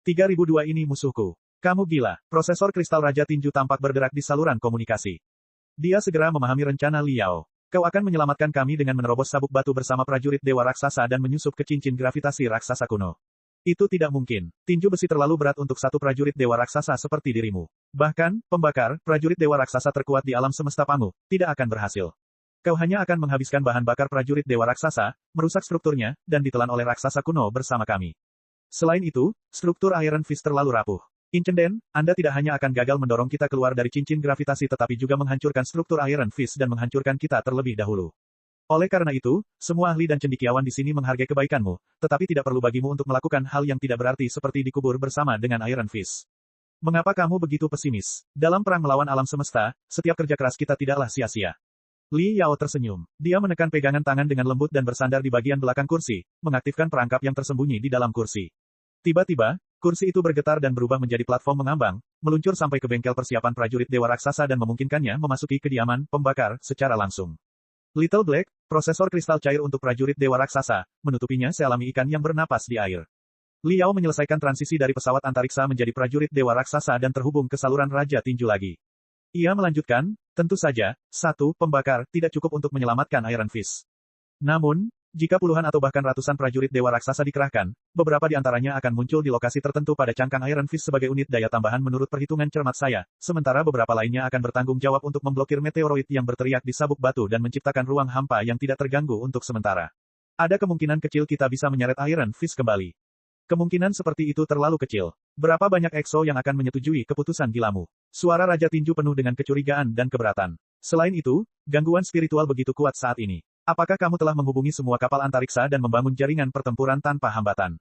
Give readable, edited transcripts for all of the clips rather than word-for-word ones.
3002 ini musuhku. Kamu gila. Prosesor kristal Raja Tinju tampak bergerak di saluran komunikasi. Dia segera memahami rencana Liao. Kau akan menyelamatkan kami dengan menerobos sabuk batu bersama prajurit Dewa Raksasa dan menyusup ke cincin gravitasi raksasa kuno. Itu tidak mungkin. Tinju besi terlalu berat untuk satu prajurit Dewa Raksasa seperti dirimu. Bahkan, pembakar, prajurit Dewa Raksasa terkuat di alam semesta Pangu, tidak akan berhasil. Kau hanya akan menghabiskan bahan bakar prajurit Dewa Raksasa, merusak strukturnya, dan ditelan oleh raksasa kuno bersama kami. Selain itu, struktur Iron Fist terlalu rapuh. Incenden, Anda tidak hanya akan gagal mendorong kita keluar dari cincin gravitasi tetapi juga menghancurkan struktur Iron Fist dan menghancurkan kita terlebih dahulu. Oleh karena itu, semua ahli dan cendekiawan di sini menghargai kebaikanmu, tetapi tidak perlu bagimu untuk melakukan hal yang tidak berarti seperti dikubur bersama dengan Iron Fist. Mengapa kamu begitu pesimis? Dalam perang melawan alam semesta, setiap kerja keras kita tidaklah sia-sia. Li Yao tersenyum. Dia menekan pegangan tangan dengan lembut dan bersandar di bagian belakang kursi, mengaktifkan perangkap yang tersembunyi di dalam kursi. Tiba-tiba, kursi itu bergetar dan berubah menjadi platform mengambang, meluncur sampai ke bengkel persiapan prajurit Dewa Raksasa dan memungkinkannya memasuki kediaman pembakar secara langsung. Little Black, prosesor kristal cair untuk prajurit Dewa Raksasa, menutupinya sealami ikan yang bernapas di air. Liao menyelesaikan transisi dari pesawat antariksa menjadi prajurit Dewa Raksasa dan terhubung ke saluran Raja Tinju lagi. Ia melanjutkan, tentu saja, satu pembakar tidak cukup untuk menyelamatkan Iron Fist. Namun, jika puluhan atau bahkan ratusan prajurit Dewa Raksasa dikerahkan, beberapa di antaranya akan muncul di lokasi tertentu pada cangkang Iron Fist sebagai unit daya tambahan menurut perhitungan cermat saya, sementara beberapa lainnya akan bertanggung jawab untuk memblokir meteoroid yang berteriak di sabuk batu dan menciptakan ruang hampa yang tidak terganggu untuk sementara. Ada kemungkinan kecil kita bisa menyeret Iron Fist kembali. Kemungkinan seperti itu terlalu kecil. Berapa banyak EXO yang akan menyetujui keputusan gilamu? Suara Raja Tinju penuh dengan kecurigaan dan keberatan. Selain itu, gangguan spiritual begitu kuat saat ini. Apakah kamu telah menghubungi semua kapal antariksa dan membangun jaringan pertempuran tanpa hambatan?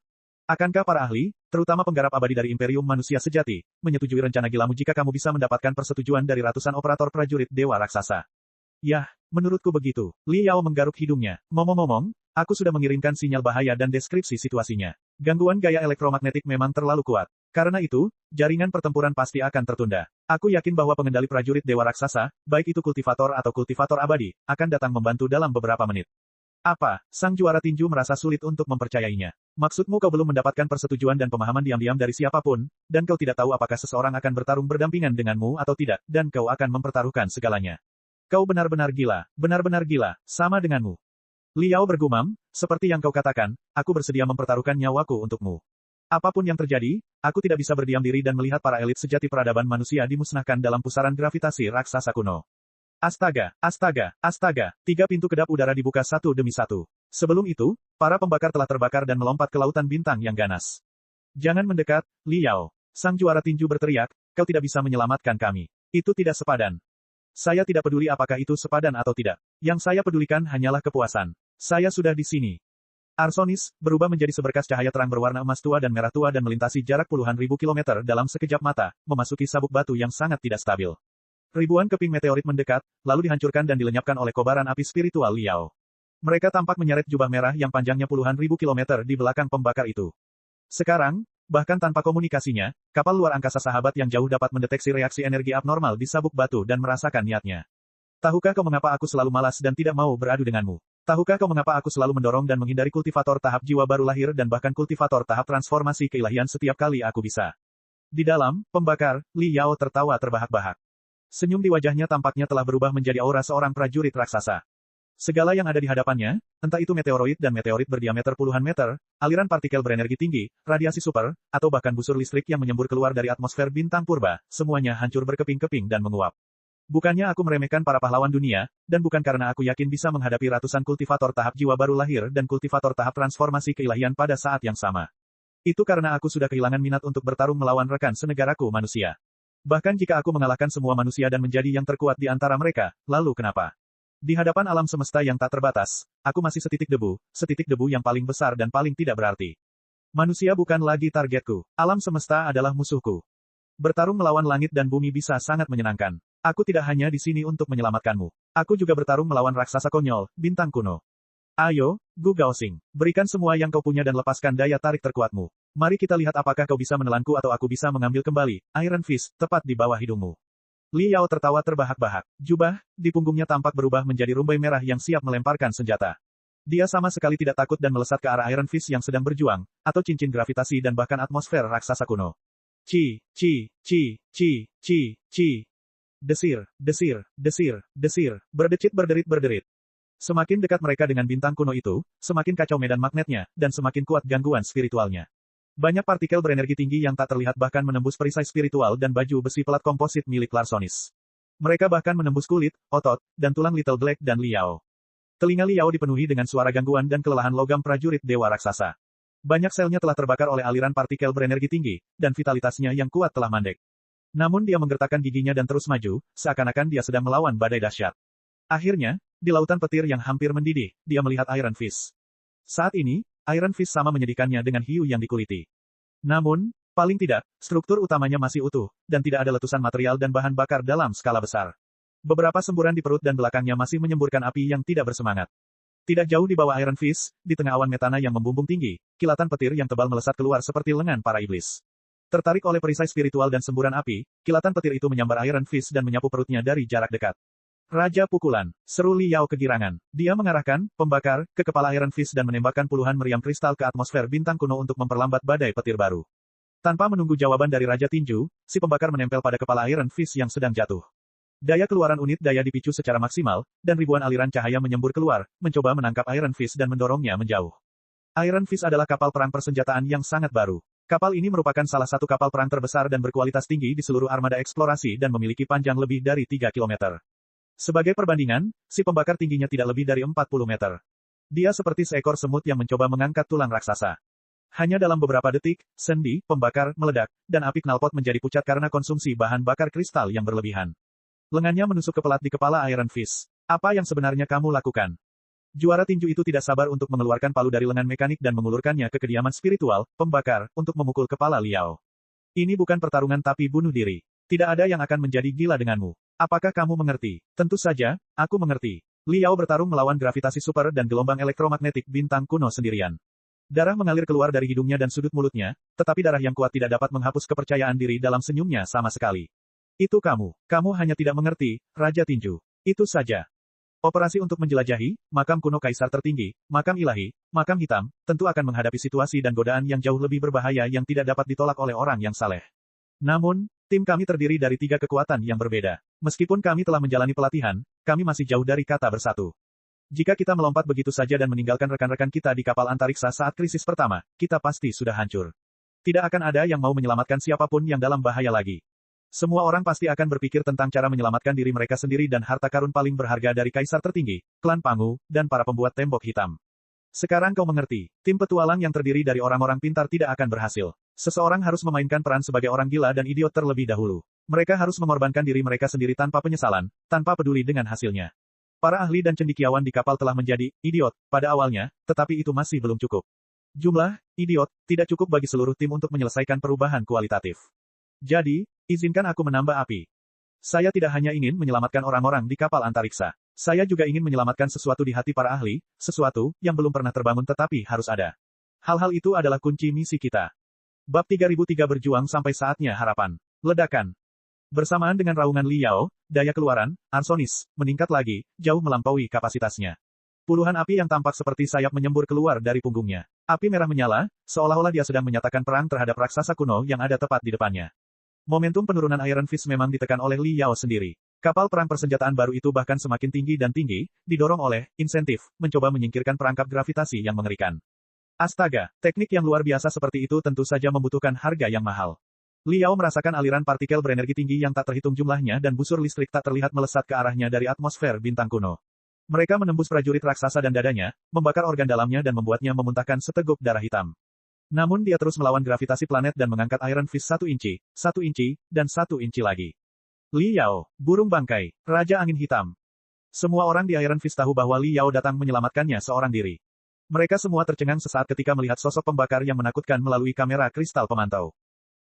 Akankah para ahli, terutama penggarap abadi dari Imperium Manusia Sejati, menyetujui rencana gilamu jika kamu bisa mendapatkan persetujuan dari ratusan operator prajurit Dewa Raksasa? Yah, menurutku begitu. Li Yao menggaruk hidungnya. Ngomong-ngomong, aku sudah mengirimkan sinyal bahaya dan deskripsi situasinya. Gangguan gaya elektromagnetik memang terlalu kuat. Karena itu, jaringan pertempuran pasti akan tertunda. Aku yakin bahwa pengendali prajurit Dewa Raksasa, baik itu kultivator atau kultivator abadi, akan datang membantu dalam beberapa menit. Apa? Sang juara tinju merasa sulit untuk mempercayainya. Maksudmu kau belum mendapatkan persetujuan dan pemahaman diam-diam dari siapapun, dan kau tidak tahu apakah seseorang akan bertarung berdampingan denganmu atau tidak, dan kau akan mempertaruhkan segalanya. Kau benar-benar gila, sama denganmu. Liao bergumam, seperti yang kau katakan, aku bersedia mempertaruhkan nyawaku untukmu. Apapun yang terjadi, aku tidak bisa berdiam diri dan melihat para elit sejati peradaban manusia dimusnahkan dalam pusaran gravitasi raksasa kuno. Astaga, astaga, astaga, 3 pintu kedap udara dibuka satu demi satu. Sebelum itu, para pembakar telah terbakar dan melompat ke lautan bintang yang ganas. Jangan mendekat, Liao. Sang juara tinju berteriak, kau tidak bisa menyelamatkan kami. Itu tidak sepadan. Saya tidak peduli apakah itu sepadan atau tidak. Yang saya pedulikan hanyalah kepuasan. Saya sudah di sini. Arsonis, berubah menjadi seberkas cahaya terang berwarna emas tua dan merah tua dan melintasi jarak puluhan ribu kilometer dalam sekejap mata, memasuki sabuk batu yang sangat tidak stabil. Ribuan keping meteorit mendekat, lalu dihancurkan dan dilenyapkan oleh kobaran api spiritual Liao. Mereka tampak menyeret jubah merah yang panjangnya puluhan ribu kilometer di belakang pembakar itu. Sekarang, bahkan tanpa komunikasinya, kapal luar angkasa sahabat yang jauh dapat mendeteksi reaksi energi abnormal di sabuk batu dan merasakan niatnya. Tahukah kau mengapa aku selalu malas dan tidak mau beradu denganmu? Tahukah kau mengapa aku selalu mendorong dan menghindari kultivator tahap jiwa baru lahir dan bahkan kultivator tahap transformasi keilahian setiap kali aku bisa? Di dalam pembakar, Li Yao tertawa terbahak-bahak. Senyum di wajahnya tampaknya telah berubah menjadi aura seorang prajurit raksasa. Segala yang ada di hadapannya, entah itu meteoroid dan meteorit berdiameter puluhan meter, aliran partikel berenergi tinggi, radiasi super, atau bahkan busur listrik yang menyembur keluar dari atmosfer bintang purba, semuanya hancur berkeping-keping dan menguap. Bukannya aku meremehkan para pahlawan dunia, dan bukan karena aku yakin bisa menghadapi ratusan kultivator tahap jiwa baru lahir dan kultivator tahap transformasi keilahian pada saat yang sama. Itu karena aku sudah kehilangan minat untuk bertarung melawan rekan senegaraku manusia. Bahkan jika aku mengalahkan semua manusia dan menjadi yang terkuat di antara mereka, lalu kenapa? Di hadapan alam semesta yang tak terbatas, aku masih setitik debu yang paling besar dan paling tidak berarti. Manusia bukan lagi targetku, alam semesta adalah musuhku. Bertarung melawan langit dan bumi bisa sangat menyenangkan. Aku tidak hanya di sini untuk menyelamatkanmu. Aku juga bertarung melawan raksasa konyol, bintang kuno. Ayo, Gu Gaoxing, berikan semua yang kau punya dan lepaskan daya tarik terkuatmu. Mari kita lihat apakah kau bisa menelanku atau aku bisa mengambil kembali Iron Fist tepat di bawah hidungmu. Li Yao tertawa terbahak-bahak. Jubah di punggungnya tampak berubah menjadi rumbai merah yang siap melemparkan senjata. Dia sama sekali tidak takut dan melesat ke arah Iron Fist yang sedang berjuang, atau cincin gravitasi dan bahkan atmosfer raksasa kuno. Ci, ci, ci, ci, ci, ci. Desir, desir, desir, desir, berdecit berderit-berderit. Semakin dekat mereka dengan bintang kuno itu, semakin kacau medan magnetnya, dan semakin kuat gangguan spiritualnya. Banyak partikel berenergi tinggi yang tak terlihat bahkan menembus perisai spiritual dan baju besi pelat komposit milik Larsonis. Mereka bahkan menembus kulit, otot, dan tulang Little Black dan Liao. Telinga Liao dipenuhi dengan suara gangguan dan kelelahan logam prajurit dewa raksasa. Banyak selnya telah terbakar oleh aliran partikel berenergi tinggi, dan vitalitasnya yang kuat telah mandek. Namun dia menggertakkan giginya dan terus maju, seakan-akan dia sedang melawan badai dahsyat. Akhirnya, di lautan petir yang hampir mendidih, dia melihat Iron Fist. Saat ini, Iron Fist sama menyedihkannya dengan hiu yang dikuliti. Namun, paling tidak, struktur utamanya masih utuh, dan tidak ada letusan material dan bahan bakar dalam skala besar. Beberapa semburan di perut dan belakangnya masih menyemburkan api yang tidak bersemangat. Tidak jauh di bawah Iron Fist, di tengah awan metana yang membumbung tinggi, kilatan petir yang tebal melesat keluar seperti lengan para iblis. Tertarik oleh perisai spiritual dan semburan api, kilatan petir itu menyambar Iron Fist dan menyapu perutnya dari jarak dekat. Raja Pukulan, seru Liao kegirangan. Dia mengarahkan pembakar ke kepala Iron Fist dan menembakkan puluhan meriam kristal ke atmosfer bintang kuno untuk memperlambat badai petir baru. Tanpa menunggu jawaban dari Raja Tinju, si pembakar menempel pada kepala Iron Fist yang sedang jatuh. Daya keluaran unit daya dipicu secara maksimal, dan ribuan aliran cahaya menyembur keluar, mencoba menangkap Iron Fist dan mendorongnya menjauh. Iron Fist adalah kapal perang persenjataan yang sangat baru. Kapal ini merupakan salah satu kapal perang terbesar dan berkualitas tinggi di seluruh armada eksplorasi dan memiliki panjang lebih dari 3 km. Sebagai perbandingan, si pembakar tingginya tidak lebih dari 40 meter. Dia seperti seekor semut yang mencoba mengangkat tulang raksasa. Hanya dalam beberapa detik, sendi, pembakar, meledak, dan api knalpot menjadi pucat karena konsumsi bahan bakar kristal yang berlebihan. Lengannya menusuk ke pelat di kepala Iron Fist. Apa yang sebenarnya kamu lakukan? Juara tinju itu tidak sabar untuk mengeluarkan palu dari lengan mekanik dan mengulurkannya ke kediaman spiritual, pembakar, untuk memukul kepala Liao. Ini bukan pertarungan tapi bunuh diri. Tidak ada yang akan menjadi gila denganmu. Apakah kamu mengerti? Tentu saja, aku mengerti. Liao bertarung melawan gravitasi super dan gelombang elektromagnetik bintang kuno sendirian. Darah mengalir keluar dari hidungnya dan sudut mulutnya, tetapi darah yang kuat tidak dapat menghapus kepercayaan diri dalam senyumnya sama sekali. Itu kamu. Kamu hanya tidak mengerti, Raja Tinju. Itu saja. Operasi untuk menjelajahi, makam kuno kaisar tertinggi, makam ilahi, makam hitam, tentu akan menghadapi situasi dan godaan yang jauh lebih berbahaya yang tidak dapat ditolak oleh orang yang saleh. Namun, tim kami terdiri dari 3 kekuatan yang berbeda. Meskipun kami telah menjalani pelatihan, kami masih jauh dari kata bersatu. Jika kita melompat begitu saja dan meninggalkan rekan-rekan kita di kapal antariksa saat krisis pertama, kita pasti sudah hancur. Tidak akan ada yang mau menyelamatkan siapapun yang dalam bahaya lagi. Semua orang pasti akan berpikir tentang cara menyelamatkan diri mereka sendiri dan harta karun paling berharga dari kaisar tertinggi, klan Pangu, dan para pembuat tembok hitam. Sekarang kau mengerti, tim petualang yang terdiri dari orang-orang pintar tidak akan berhasil. Seseorang harus memainkan peran sebagai orang gila dan idiot terlebih dahulu. Mereka harus mengorbankan diri mereka sendiri tanpa penyesalan, tanpa peduli dengan hasilnya. Para ahli dan cendekiawan di kapal telah menjadi idiot pada awalnya, tetapi itu masih belum cukup. Jumlah idiot tidak cukup bagi seluruh tim untuk menyelesaikan perubahan kualitatif. Jadi, izinkan aku menambah api. Saya tidak hanya ingin menyelamatkan orang-orang di kapal antariksa. Saya juga ingin menyelamatkan sesuatu di hati para ahli, sesuatu yang belum pernah terbangun tetapi harus ada. Hal-hal itu adalah kunci misi kita. Bab 3003 berjuang sampai saatnya harapan. Ledakan. Bersamaan dengan raungan Liao, daya keluaran, Arsonis, meningkat lagi, jauh melampaui kapasitasnya. Puluhan api yang tampak seperti sayap menyembur keluar dari punggungnya. Api merah menyala, seolah-olah dia sedang menyatakan perang terhadap raksasa kuno yang ada tepat di depannya. Momentum penurunan Iron Fist memang ditekan oleh Liao sendiri. Kapal perang persenjataan baru itu bahkan semakin tinggi dan tinggi, didorong oleh insentif, mencoba menyingkirkan perangkap gravitasi yang mengerikan. Astaga, teknik yang luar biasa seperti itu tentu saja membutuhkan harga yang mahal. Liao merasakan aliran partikel berenergi tinggi yang tak terhitung jumlahnya dan busur listrik tak terlihat melesat ke arahnya dari atmosfer bintang kuno. Mereka menembus prajurit raksasa dan dadanya, membakar organ dalamnya dan membuatnya memuntahkan seteguk darah hitam. Namun dia terus melawan gravitasi planet dan mengangkat Iron Fist 1 inci, 1 inci, dan 1 inci lagi. Liao, burung bangkai, Raja Angin Hitam. Semua orang di Iron Fist tahu bahwa Liao datang menyelamatkannya seorang diri. Mereka semua tercengang sesaat ketika melihat sosok pembakar yang menakutkan melalui kamera kristal pemantau.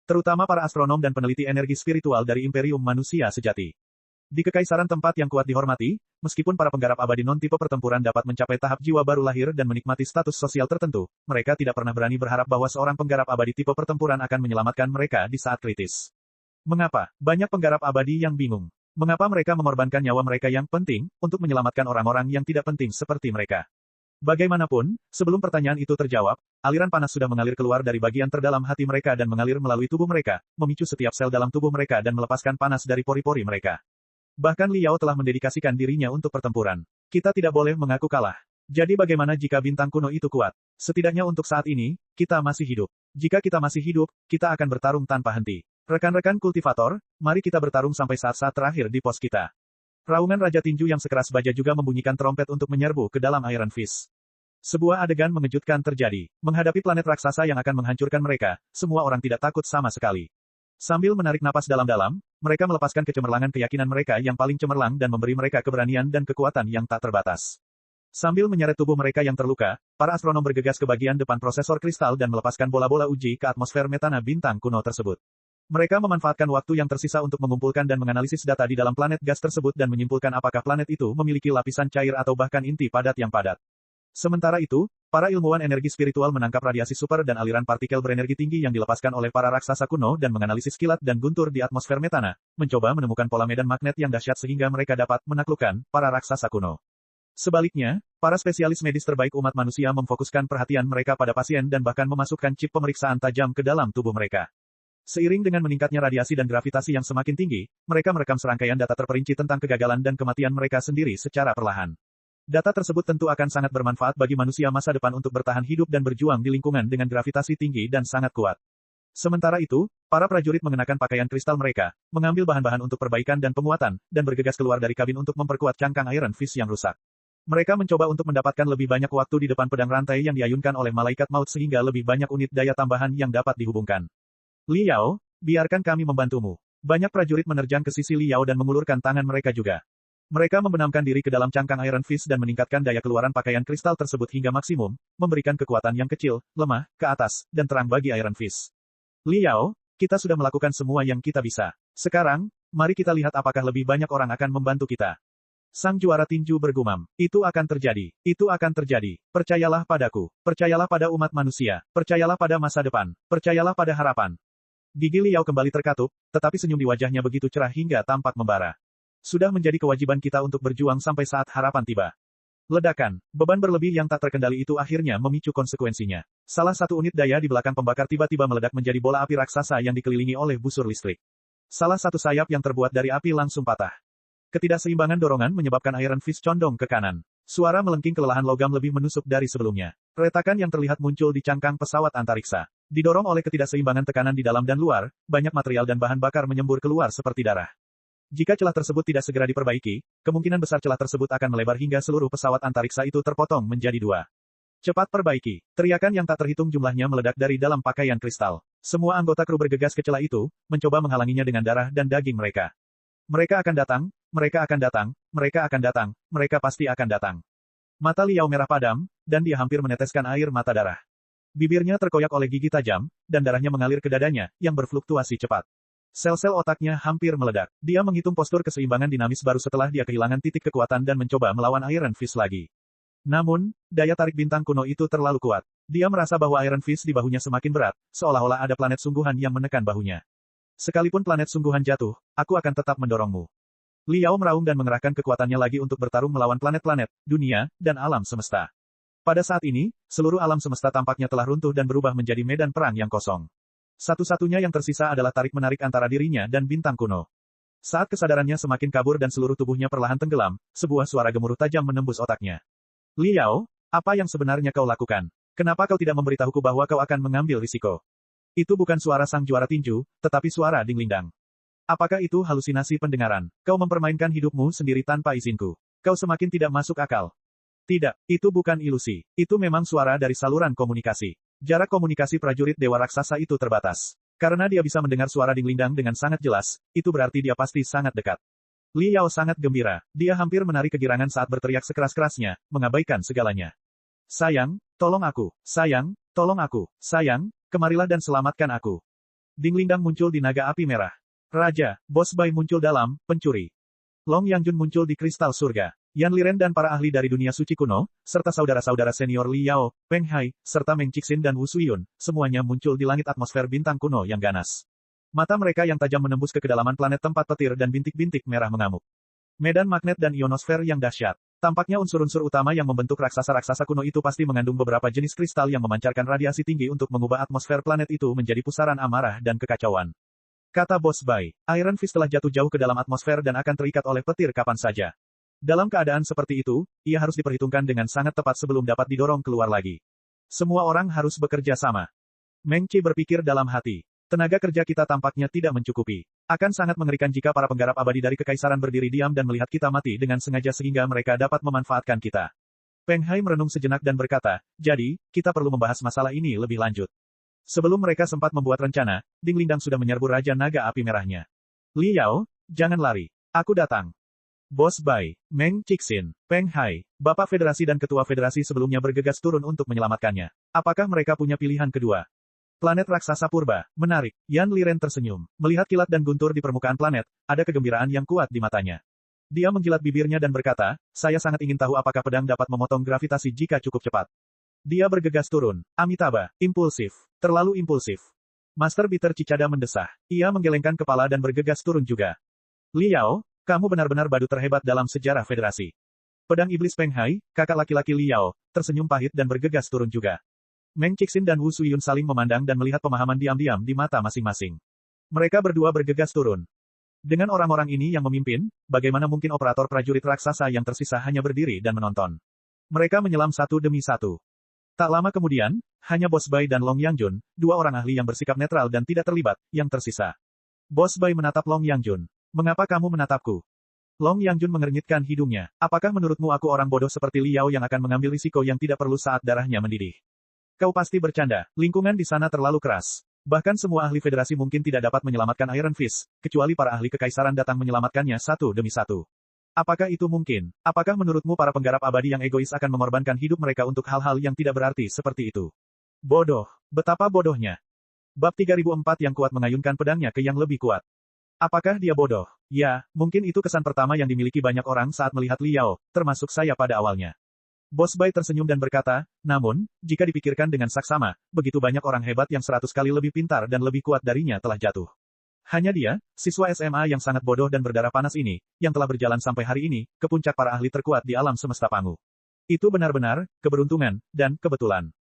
Terutama para astronom dan peneliti energi spiritual dari Imperium Manusia Sejati. Di kekaisaran tempat yang kuat dihormati, meskipun para penggarap abadi non-tipe pertempuran dapat mencapai tahap jiwa baru lahir dan menikmati status sosial tertentu, mereka tidak pernah berani berharap bahwa seorang penggarap abadi tipe pertempuran akan menyelamatkan mereka di saat kritis. Mengapa? Banyak penggarap abadi yang bingung. Mengapa mereka mengorbankan nyawa mereka yang penting, untuk menyelamatkan orang-orang yang tidak penting seperti mereka? Bagaimanapun, sebelum pertanyaan itu terjawab, aliran panas sudah mengalir keluar dari bagian terdalam hati mereka dan mengalir melalui tubuh mereka, memicu setiap sel dalam tubuh mereka dan melepaskan panas dari pori-pori mereka. Bahkan Liao telah mendedikasikan dirinya untuk pertempuran. Kita tidak boleh mengaku kalah. Jadi bagaimana jika bintang kuno itu kuat? Setidaknya untuk saat ini, kita masih hidup. Jika kita masih hidup, kita akan bertarung tanpa henti. Rekan-rekan kultivator, mari kita bertarung sampai saat-saat terakhir di pos kita. Raungan Raja Tinju yang sekeras baja juga membunyikan trompet untuk menyerbu ke dalam Iron Fist. Sebuah adegan mengejutkan terjadi. Menghadapi planet raksasa yang akan menghancurkan mereka, semua orang tidak takut sama sekali. Sambil menarik napas dalam-dalam, mereka melepaskan kecemerlangan keyakinan mereka yang paling cemerlang dan memberi mereka keberanian dan kekuatan yang tak terbatas. Sambil menyeret tubuh mereka yang terluka, para astronom bergegas ke bagian depan prosesor kristal dan melepaskan bola-bola uji ke atmosfer metana bintang kuno tersebut. Mereka memanfaatkan waktu yang tersisa untuk mengumpulkan dan menganalisis data di dalam planet gas tersebut dan menyimpulkan apakah planet itu memiliki lapisan cair atau bahkan inti padat yang padat. Sementara itu, para ilmuwan energi spiritual menangkap radiasi super dan aliran partikel berenergi tinggi yang dilepaskan oleh para raksasa kuno dan menganalisis kilat dan guntur di atmosfer metana, mencoba menemukan pola medan magnet yang dahsyat sehingga mereka dapat menaklukkan para raksasa kuno. Sebaliknya, para spesialis medis terbaik umat manusia memfokuskan perhatian mereka pada pasien dan bahkan memasukkan chip pemeriksaan tajam ke dalam tubuh mereka. Seiring dengan meningkatnya radiasi dan gravitasi yang semakin tinggi, mereka merekam serangkaian data terperinci tentang kegagalan dan kematian mereka sendiri secara perlahan. Data tersebut tentu akan sangat bermanfaat bagi manusia masa depan untuk bertahan hidup dan berjuang di lingkungan dengan gravitasi tinggi dan sangat kuat. Sementara itu, para prajurit mengenakan pakaian kristal mereka, mengambil bahan-bahan untuk perbaikan dan penguatan, dan bergegas keluar dari kabin untuk memperkuat cangkang Iron Fist yang rusak. Mereka mencoba untuk mendapatkan lebih banyak waktu di depan pedang rantai yang diayunkan oleh malaikat maut sehingga lebih banyak unit daya tambahan yang dapat dihubungkan. Liao, biarkan kami membantumu. Banyak prajurit menerjang ke sisi Liao dan mengulurkan tangan mereka juga. Mereka membenamkan diri ke dalam cangkang Iron Fist dan meningkatkan daya keluaran pakaian kristal tersebut hingga maksimum, memberikan kekuatan yang kecil, lemah, ke atas, dan terang bagi Iron Fist. Liao, kita sudah melakukan semua yang kita bisa. Sekarang, mari kita lihat apakah lebih banyak orang akan membantu kita. Sang juara tinju bergumam, itu akan terjadi, itu akan terjadi. Percayalah padaku, percayalah pada umat manusia, percayalah pada masa depan, percayalah pada harapan. Gigi Liao kembali terkatup, tetapi senyum di wajahnya begitu cerah hingga tampak membara. Sudah menjadi kewajiban kita untuk berjuang sampai saat harapan tiba. Ledakan, beban berlebih yang tak terkendali itu akhirnya memicu konsekuensinya. Salah satu unit daya di belakang pembakar tiba-tiba meledak menjadi bola api raksasa yang dikelilingi oleh busur listrik. Salah satu sayap yang terbuat dari api langsung patah. Ketidakseimbangan dorongan menyebabkan Iron Fist condong ke kanan. Suara melengking kelelahan logam lebih menusuk dari sebelumnya. Retakan yang terlihat muncul di cangkang pesawat antariksa. Didorong oleh ketidakseimbangan tekanan di dalam dan luar, banyak material dan bahan bakar menyembur keluar seperti darah. Jika celah tersebut tidak segera diperbaiki, kemungkinan besar celah tersebut akan melebar hingga seluruh pesawat antariksa itu terpotong menjadi dua. Cepat perbaiki. Teriakan yang tak terhitung jumlahnya meledak dari dalam pakaian kristal. Semua anggota kru bergegas ke celah itu, mencoba menghalanginya dengan darah dan daging mereka. Mereka akan datang, mereka akan datang, mereka akan datang, mereka pasti akan datang. Mata Liao merah padam, dan dia hampir meneteskan air mata darah. Bibirnya terkoyak oleh gigi tajam, dan darahnya mengalir ke dadanya, yang berfluktuasi cepat. Sel-sel otaknya hampir meledak. Dia menghitung postur keseimbangan dinamis baru setelah dia kehilangan titik kekuatan dan mencoba melawan Iron Fist lagi. Namun, daya tarik bintang kuno itu terlalu kuat. Dia merasa bahwa Iron Fist di bahunya semakin berat, seolah-olah ada planet sungguhan yang menekan bahunya. Sekalipun planet sungguhan jatuh, aku akan tetap mendorongmu. Liao meraung dan mengerahkan kekuatannya lagi untuk bertarung melawan planet-planet, dunia, dan alam semesta. Pada saat ini, seluruh alam semesta tampaknya telah runtuh dan berubah menjadi medan perang yang kosong. Satu-satunya yang tersisa adalah tarik-menarik antara dirinya dan bintang kuno. Saat kesadarannya semakin kabur dan seluruh tubuhnya perlahan tenggelam, sebuah suara gemuruh tajam menembus otaknya. Liao, apa yang sebenarnya kau lakukan? Kenapa kau tidak memberitahuku bahwa kau akan mengambil risiko? Itu bukan suara sang juara tinju, tetapi suara Ding Lingdang. Apakah itu halusinasi pendengaran? Kau mempermainkan hidupmu sendiri tanpa izinku. Kau semakin tidak masuk akal. Tidak, itu bukan ilusi. Itu memang suara dari saluran komunikasi. Jarak komunikasi prajurit Dewa Raksasa itu terbatas. Karena dia bisa mendengar suara Ding Lingdang dengan sangat jelas, itu berarti dia pasti sangat dekat. Liao sangat gembira. Dia hampir menari kegirangan saat berteriak sekeras-kerasnya, mengabaikan segalanya. Sayang, tolong aku. Sayang, tolong aku. Sayang, kemarilah dan selamatkan aku. Ding Lingdang muncul di naga api merah. Raja, Bos Bai muncul dalam, pencuri. Long Yangjun muncul di kristal surga. Yan Liren dan para ahli dari dunia suci kuno, serta saudara-saudara senior Liao, Peng Hai, serta Meng Cixin dan Wu Suiyun, semuanya muncul di langit atmosfer bintang kuno yang ganas. Mata mereka yang tajam menembus ke kedalaman planet tempat petir dan bintik-bintik merah mengamuk. Medan magnet dan ionosfer yang dahsyat. Tampaknya unsur-unsur utama yang membentuk raksasa-raksasa kuno itu pasti mengandung beberapa jenis kristal yang memancarkan radiasi tinggi untuk mengubah atmosfer planet itu menjadi pusaran amarah dan kekacauan. Kata Boss Bai, Iron Fist telah jatuh jauh ke dalam atmosfer dan akan terikat oleh petir kapan saja. Dalam keadaan seperti itu, ia harus diperhitungkan dengan sangat tepat sebelum dapat didorong keluar lagi. Semua orang harus bekerja sama. Meng Qi berpikir dalam hati. Tenaga kerja kita tampaknya tidak mencukupi. Akan sangat mengerikan jika para penggarap abadi dari kekaisaran berdiri diam dan melihat kita mati dengan sengaja sehingga mereka dapat memanfaatkan kita. Peng Hai merenung sejenak dan berkata, jadi, kita perlu membahas masalah ini lebih lanjut. Sebelum mereka sempat membuat rencana, Ding Lindang sudah menyerbu Raja Naga Api Merahnya. Li Yao, jangan lari. Aku datang. Boss Bai, Meng Cixin, Peng Hai, Bapak Federasi dan Ketua Federasi sebelumnya bergegas turun untuk menyelamatkannya. Apakah mereka punya pilihan kedua? Planet raksasa purba, menarik. Yan Liren tersenyum. Melihat kilat dan guntur di permukaan planet, ada kegembiraan yang kuat di matanya. Dia menggilat bibirnya dan berkata, saya sangat ingin tahu apakah pedang dapat memotong gravitasi jika cukup cepat. Dia bergegas turun. Amitabha, impulsif. Terlalu impulsif. Master Bitter Cicada mendesah. Ia menggelengkan kepala dan bergegas turun juga. Li Yao, kamu benar-benar badut terhebat dalam sejarah federasi. Pedang Iblis Peng Hai, kakak laki-laki Li Yao, tersenyum pahit dan bergegas turun juga. Meng Cixin dan Wu Suyun saling memandang dan melihat pemahaman diam-diam di mata masing-masing. Mereka berdua bergegas turun. Dengan orang-orang ini yang memimpin, bagaimana mungkin operator prajurit raksasa yang tersisa hanya berdiri dan menonton? Mereka menyelam satu demi satu. Tak lama kemudian, hanya Boss Bai dan Long Yangjun, dua orang ahli yang bersikap netral dan tidak terlibat, yang tersisa. Boss Bai menatap Long Yangjun. Mengapa kamu menatapku? Long Yangjun mengernyitkan hidungnya. Apakah menurutmu aku orang bodoh seperti Liao yang akan mengambil risiko yang tidak perlu saat darahnya mendidih? Kau pasti bercanda, lingkungan di sana terlalu keras. Bahkan semua ahli federasi mungkin tidak dapat menyelamatkan Iron Fist, kecuali para ahli kekaisaran datang menyelamatkannya satu demi satu. Apakah itu mungkin? Apakah menurutmu para penggarap abadi yang egois akan mengorbankan hidup mereka untuk hal-hal yang tidak berarti seperti itu? Bodoh. Betapa bodohnya. Bab 3004 yang kuat mengayunkan pedangnya ke yang lebih kuat. Apakah dia bodoh? Ya, mungkin itu kesan pertama yang dimiliki banyak orang saat melihat Liao, termasuk saya pada awalnya. Boss Bai tersenyum dan berkata, namun, jika dipikirkan dengan saksama, begitu banyak orang hebat yang 100 kali lebih pintar dan lebih kuat darinya telah jatuh. Hanya dia, siswa SMA yang sangat bodoh dan berdarah panas ini, yang telah berjalan sampai hari ini, ke puncak para ahli terkuat di alam semesta Pangu. Itu benar-benar, keberuntungan, dan kebetulan.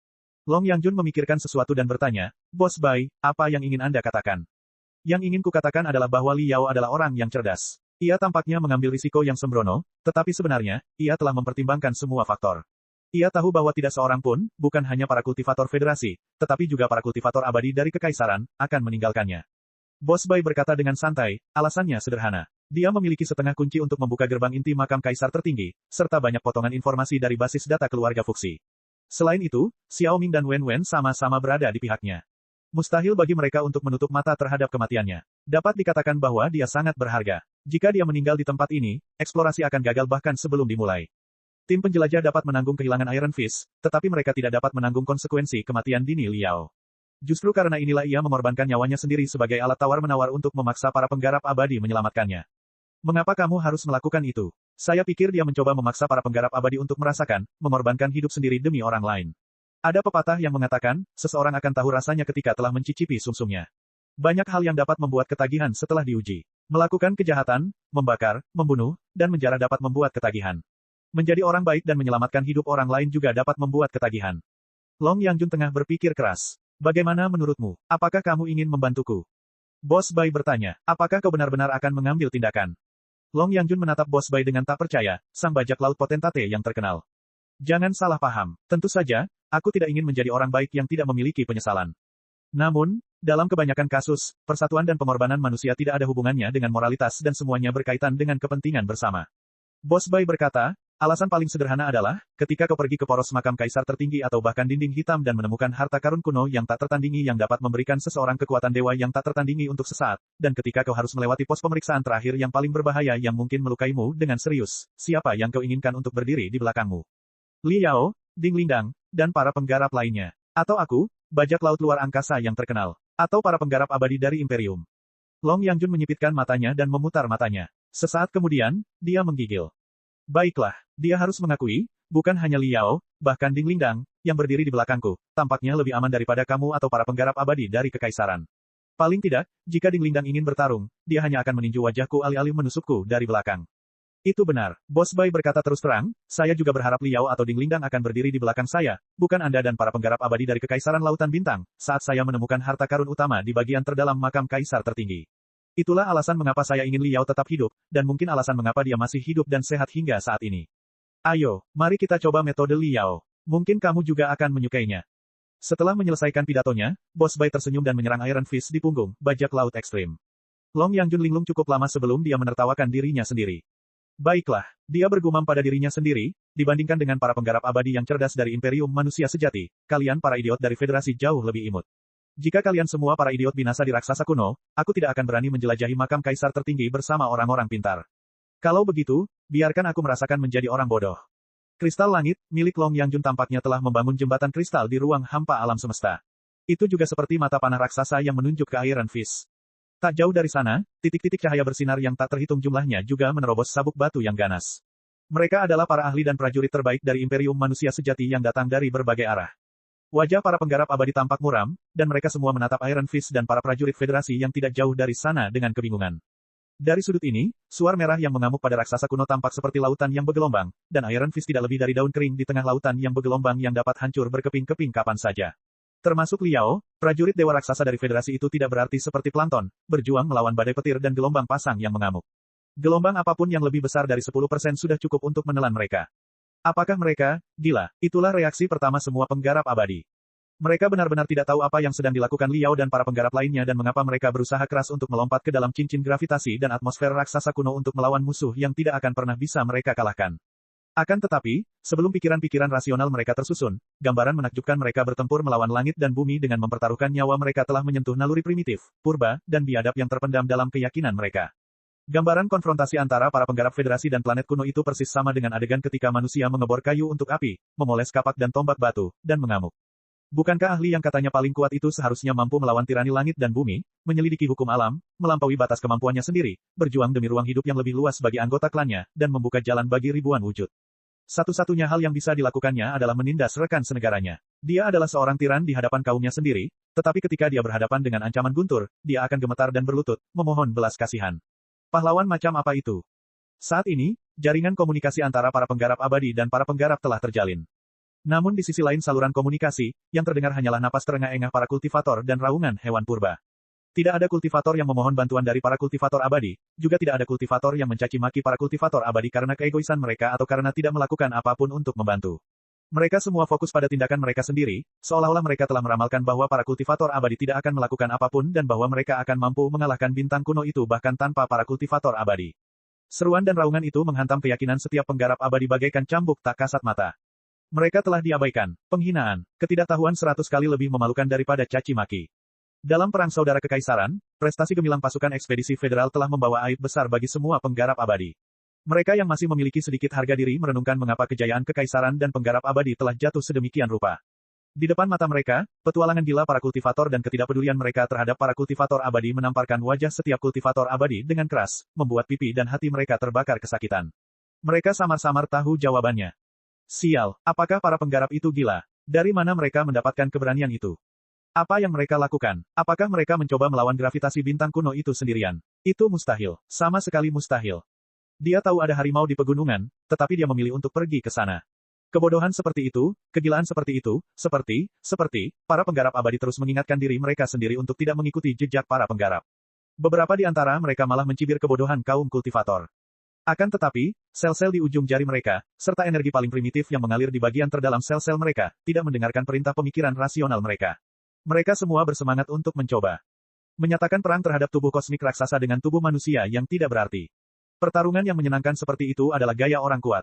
Long Yangjun memikirkan sesuatu dan bertanya, Boss Bai, apa yang ingin Anda katakan? Yang ingin kukatakan adalah bahwa Liao adalah orang yang cerdas. Ia tampaknya mengambil risiko yang sembrono, tetapi sebenarnya, ia telah mempertimbangkan semua faktor. Ia tahu bahwa tidak seorang pun, bukan hanya para kultivator federasi, tetapi juga para kultivator abadi dari kekaisaran, akan meninggalkannya. Boss Bai berkata dengan santai, alasannya sederhana. Dia memiliki setengah kunci untuk membuka gerbang inti makam kaisar tertinggi, serta banyak potongan informasi dari basis data keluarga Fuxi. Selain itu, Xiao Ming dan Wen Wen sama-sama berada di pihaknya. Mustahil bagi mereka untuk menutup mata terhadap kematiannya. Dapat dikatakan bahwa dia sangat berharga. Jika dia meninggal di tempat ini, eksplorasi akan gagal bahkan sebelum dimulai. Tim penjelajah dapat menanggung kehilangan Iron Fist, tetapi mereka tidak dapat menanggung konsekuensi kematian dini Liao. Justru karena inilah ia mengorbankan nyawanya sendiri sebagai alat tawar-menawar untuk memaksa para penggarap abadi menyelamatkannya. Mengapa kamu harus melakukan itu? Saya pikir dia mencoba memaksa para penggarap abadi untuk merasakan, mengorbankan hidup sendiri demi orang lain. Ada pepatah yang mengatakan, seseorang akan tahu rasanya ketika telah mencicipi sumsumnya. Banyak hal yang dapat membuat ketagihan setelah diuji. Melakukan kejahatan, membakar, membunuh, dan menjara dapat membuat ketagihan. Menjadi orang baik dan menyelamatkan hidup orang lain juga dapat membuat ketagihan. Long Yangjun tengah berpikir keras. Bagaimana menurutmu? Apakah kamu ingin membantuku? Boss Bai bertanya, apakah kau benar-benar akan mengambil tindakan? Long Yangjun menatap Boss Bai dengan tak percaya, sang bajak laut potentate yang terkenal. Jangan salah paham. Tentu saja, aku tidak ingin menjadi orang baik yang tidak memiliki penyesalan. Namun, dalam kebanyakan kasus, persatuan dan pengorbanan manusia tidak ada hubungannya dengan moralitas dan semuanya berkaitan dengan kepentingan bersama. Boss Bai berkata, alasan paling sederhana adalah, ketika kau pergi ke poros makam kaisar tertinggi atau bahkan dinding hitam dan menemukan harta karun kuno yang tak tertandingi yang dapat memberikan seseorang kekuatan dewa yang tak tertandingi untuk sesaat, dan ketika kau harus melewati pos pemeriksaan terakhir yang paling berbahaya yang mungkin melukaimu dengan serius, siapa yang kau inginkan untuk berdiri di belakangmu? Liao, Ding Lindang, dan para penggarap lainnya. Atau aku, bajak laut luar angkasa yang terkenal. Atau para penggarap abadi dari Imperium. Long Yangjun menyipitkan matanya dan memutar matanya. Sesaat kemudian, dia menggigil. Baiklah, dia harus mengakui, bukan hanya Liao, bahkan Ding Lindang, yang berdiri di belakangku, tampaknya lebih aman daripada kamu atau para penggarap abadi dari kekaisaran. Paling tidak, jika Ding Lindang ingin bertarung, dia hanya akan meninju wajahku alih-alih menusukku dari belakang. Itu benar, Bos Bai berkata terus terang, saya juga berharap Liao atau Ding Lingdang akan berdiri di belakang saya, bukan Anda dan para penggarap abadi dari Kekaisaran Lautan Bintang, saat saya menemukan harta karun utama di bagian terdalam makam kaisar tertinggi. Itulah alasan mengapa saya ingin Liao tetap hidup, dan mungkin alasan mengapa dia masih hidup dan sehat hingga saat ini. Ayo, mari kita coba metode Liao. Mungkin kamu juga akan menyukainya. Setelah menyelesaikan pidatonya, Bos Bai tersenyum dan menyerang Iron Fist di punggung, bajak laut ekstrim. Long Yangjun linglung cukup lama sebelum dia menertawakan dirinya sendiri. Baiklah, dia bergumam pada dirinya sendiri, dibandingkan dengan para penggarap abadi yang cerdas dari Imperium Manusia Sejati, kalian para idiot dari Federasi jauh lebih imut. Jika kalian semua para idiot binasa di raksasa kuno, aku tidak akan berani menjelajahi makam kaisar tertinggi bersama orang-orang pintar. Kalau begitu, biarkan aku merasakan menjadi orang bodoh. Kristal langit, milik Long Yangjun tampaknya telah membangun jembatan kristal di ruang hampa alam semesta. Itu juga seperti mata panah raksasa yang menunjuk ke Iron Fist. Tak jauh dari sana, titik-titik cahaya bersinar yang tak terhitung jumlahnya juga menerobos sabuk batu yang ganas. Mereka adalah para ahli dan prajurit terbaik dari Imperium Manusia Sejati yang datang dari berbagai arah. Wajah para penggarap abadi tampak muram, dan mereka semua menatap Iron Fist dan para prajurit federasi yang tidak jauh dari sana dengan kebingungan. Dari sudut ini, suar merah yang mengamuk pada raksasa kuno tampak seperti lautan yang bergelombang, dan Iron Fist tidak lebih dari daun kering di tengah lautan yang bergelombang yang dapat hancur berkeping-keping kapan saja. Termasuk Liao, prajurit dewa raksasa dari federasi itu tidak berarti seperti plankton, berjuang melawan badai petir dan gelombang pasang yang mengamuk. Gelombang apapun yang lebih besar dari 10% sudah cukup untuk menelan mereka. Apakah mereka gila? Itulah reaksi pertama semua penggarap abadi. Mereka benar-benar tidak tahu apa yang sedang dilakukan Liao dan para penggarap lainnya dan mengapa mereka berusaha keras untuk melompat ke dalam cincin gravitasi dan atmosfer raksasa kuno untuk melawan musuh yang tidak akan pernah bisa mereka kalahkan. Akan tetapi, sebelum pikiran-pikiran rasional mereka tersusun, gambaran menakjubkan mereka bertempur melawan langit dan bumi dengan mempertaruhkan nyawa mereka telah menyentuh naluri primitif, purba, dan biadab yang terpendam dalam keyakinan mereka. Gambaran konfrontasi antara para penggarap federasi dan planet kuno itu persis sama dengan adegan ketika manusia mengebor kayu untuk api, memoles kapak dan tombak batu, dan mengamuk. Bukankah ahli yang katanya paling kuat itu seharusnya mampu melawan tirani langit dan bumi, menyelidiki hukum alam, melampaui batas kemampuannya sendiri, berjuang demi ruang hidup yang lebih luas bagi anggota klannya, dan membuka jalan bagi ribuan wujud? Satu-satunya hal yang bisa dilakukannya adalah menindas rekan senegaranya. Dia adalah seorang tiran di hadapan kaumnya sendiri, tetapi ketika dia berhadapan dengan ancaman guntur, dia akan gemetar dan berlutut, memohon belas kasihan. Pahlawan macam apa itu? Saat ini, jaringan komunikasi antara para penggarap abadi dan para penggarap telah terjalin. Namun di sisi lain saluran komunikasi, yang terdengar hanyalah napas terengah-engah para kultivator dan raungan hewan purba. Tidak ada kultivator yang memohon bantuan dari para kultivator abadi, juga tidak ada kultivator yang mencaci maki para kultivator abadi karena keegoisan mereka atau karena tidak melakukan apapun untuk membantu. Mereka semua fokus pada tindakan mereka sendiri, seolah-olah mereka telah meramalkan bahwa para kultivator abadi tidak akan melakukan apapun dan bahwa mereka akan mampu mengalahkan bintang kuno itu bahkan tanpa para kultivator abadi. Seruan dan raungan itu menghantam keyakinan setiap penggarap abadi bagaikan cambuk tak kasat mata. Mereka telah diabaikan, penghinaan, ketidaktahuan 100 kali lebih memalukan daripada caci maki. Dalam Perang Saudara Kekaisaran, prestasi gemilang pasukan ekspedisi federal telah membawa aib besar bagi semua penggarap abadi. Mereka yang masih memiliki sedikit harga diri merenungkan mengapa kejayaan kekaisaran dan penggarap abadi telah jatuh sedemikian rupa. Di depan mata mereka, petualangan gila para kultivator dan ketidakpedulian mereka terhadap para kultivator abadi menamparkan wajah setiap kultivator abadi dengan keras, membuat pipi dan hati mereka terbakar kesakitan. Mereka samar-samar tahu jawabannya. Sial, apakah para penggarap itu gila? Dari mana mereka mendapatkan keberanian itu? Apa yang mereka lakukan? Apakah mereka mencoba melawan gravitasi bintang kuno itu sendirian? Itu mustahil. Sama sekali mustahil. Dia tahu ada harimau di pegunungan, tetapi dia memilih untuk pergi ke sana. Kebodohan seperti itu, kegilaan seperti itu, seperti, para penggarap abadi terus mengingatkan diri mereka sendiri untuk tidak mengikuti jejak para penggarap. Beberapa di antara mereka malah mencibir kebodohan kaum kultivator. Akan tetapi, sel-sel di ujung jari mereka, serta energi paling primitif yang mengalir di bagian terdalam sel-sel mereka, tidak mendengarkan perintah pemikiran rasional mereka. Mereka semua bersemangat untuk mencoba menyatakan perang terhadap tubuh kosmik raksasa dengan tubuh manusia yang tidak berarti. Pertarungan yang menyenangkan seperti itu adalah gaya orang kuat.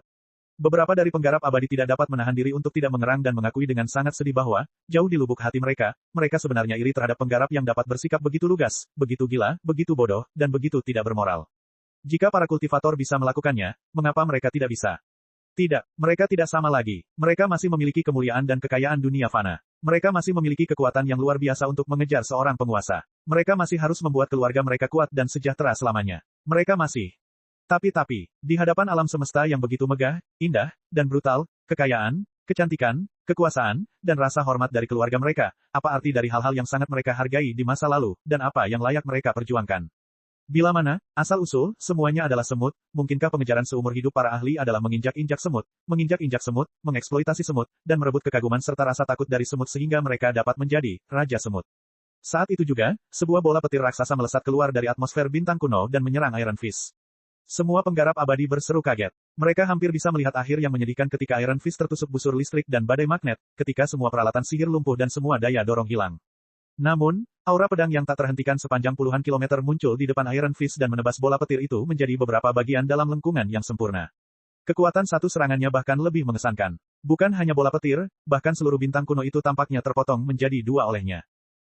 Beberapa dari penggarap abadi tidak dapat menahan diri untuk tidak mengerang dan mengakui dengan sangat sedih bahwa, jauh di lubuk hati mereka, mereka sebenarnya iri terhadap penggarap yang dapat bersikap begitu lugas, begitu gila, begitu bodoh, dan begitu tidak bermoral. Jika para kultivator bisa melakukannya, mengapa mereka tidak bisa? Tidak, mereka tidak sama lagi. Mereka masih memiliki kemuliaan dan kekayaan dunia fana. Mereka masih memiliki kekuatan yang luar biasa untuk mengejar seorang penguasa. Mereka masih harus membuat keluarga mereka kuat dan sejahtera selamanya. Mereka masih. Tapi, di hadapan alam semesta yang begitu megah, indah, dan brutal, kekayaan, kecantikan, kekuasaan, dan rasa hormat dari keluarga mereka, apa arti dari hal-hal yang sangat mereka hargai di masa lalu, dan apa yang layak mereka perjuangkan? Bila mana, asal-usul, semuanya adalah semut, mungkinkah pengejaran seumur hidup para ahli adalah menginjak-injak semut, menginjak-injak semut, mengeksploitasi semut, dan merebut kekaguman serta rasa takut dari semut sehingga mereka dapat menjadi Raja Semut. Saat itu juga, sebuah bola petir raksasa melesat keluar dari atmosfer bintang kuno dan menyerang Iron Fist. Semua penggarap abadi berseru kaget. Mereka hampir bisa melihat akhir yang menyedihkan ketika Iron Fist tertusuk busur listrik dan badai magnet, ketika semua peralatan sihir lumpuh dan semua daya dorong hilang. Namun, aura pedang yang tak terhentikan sepanjang puluhan kilometer muncul di depan Iron Fist dan menebas bola petir itu menjadi beberapa bagian dalam lengkungan yang sempurna. Kekuatan satu serangannya bahkan lebih mengesankan. Bukan hanya bola petir, bahkan seluruh bintang kuno itu tampaknya terpotong menjadi dua olehnya.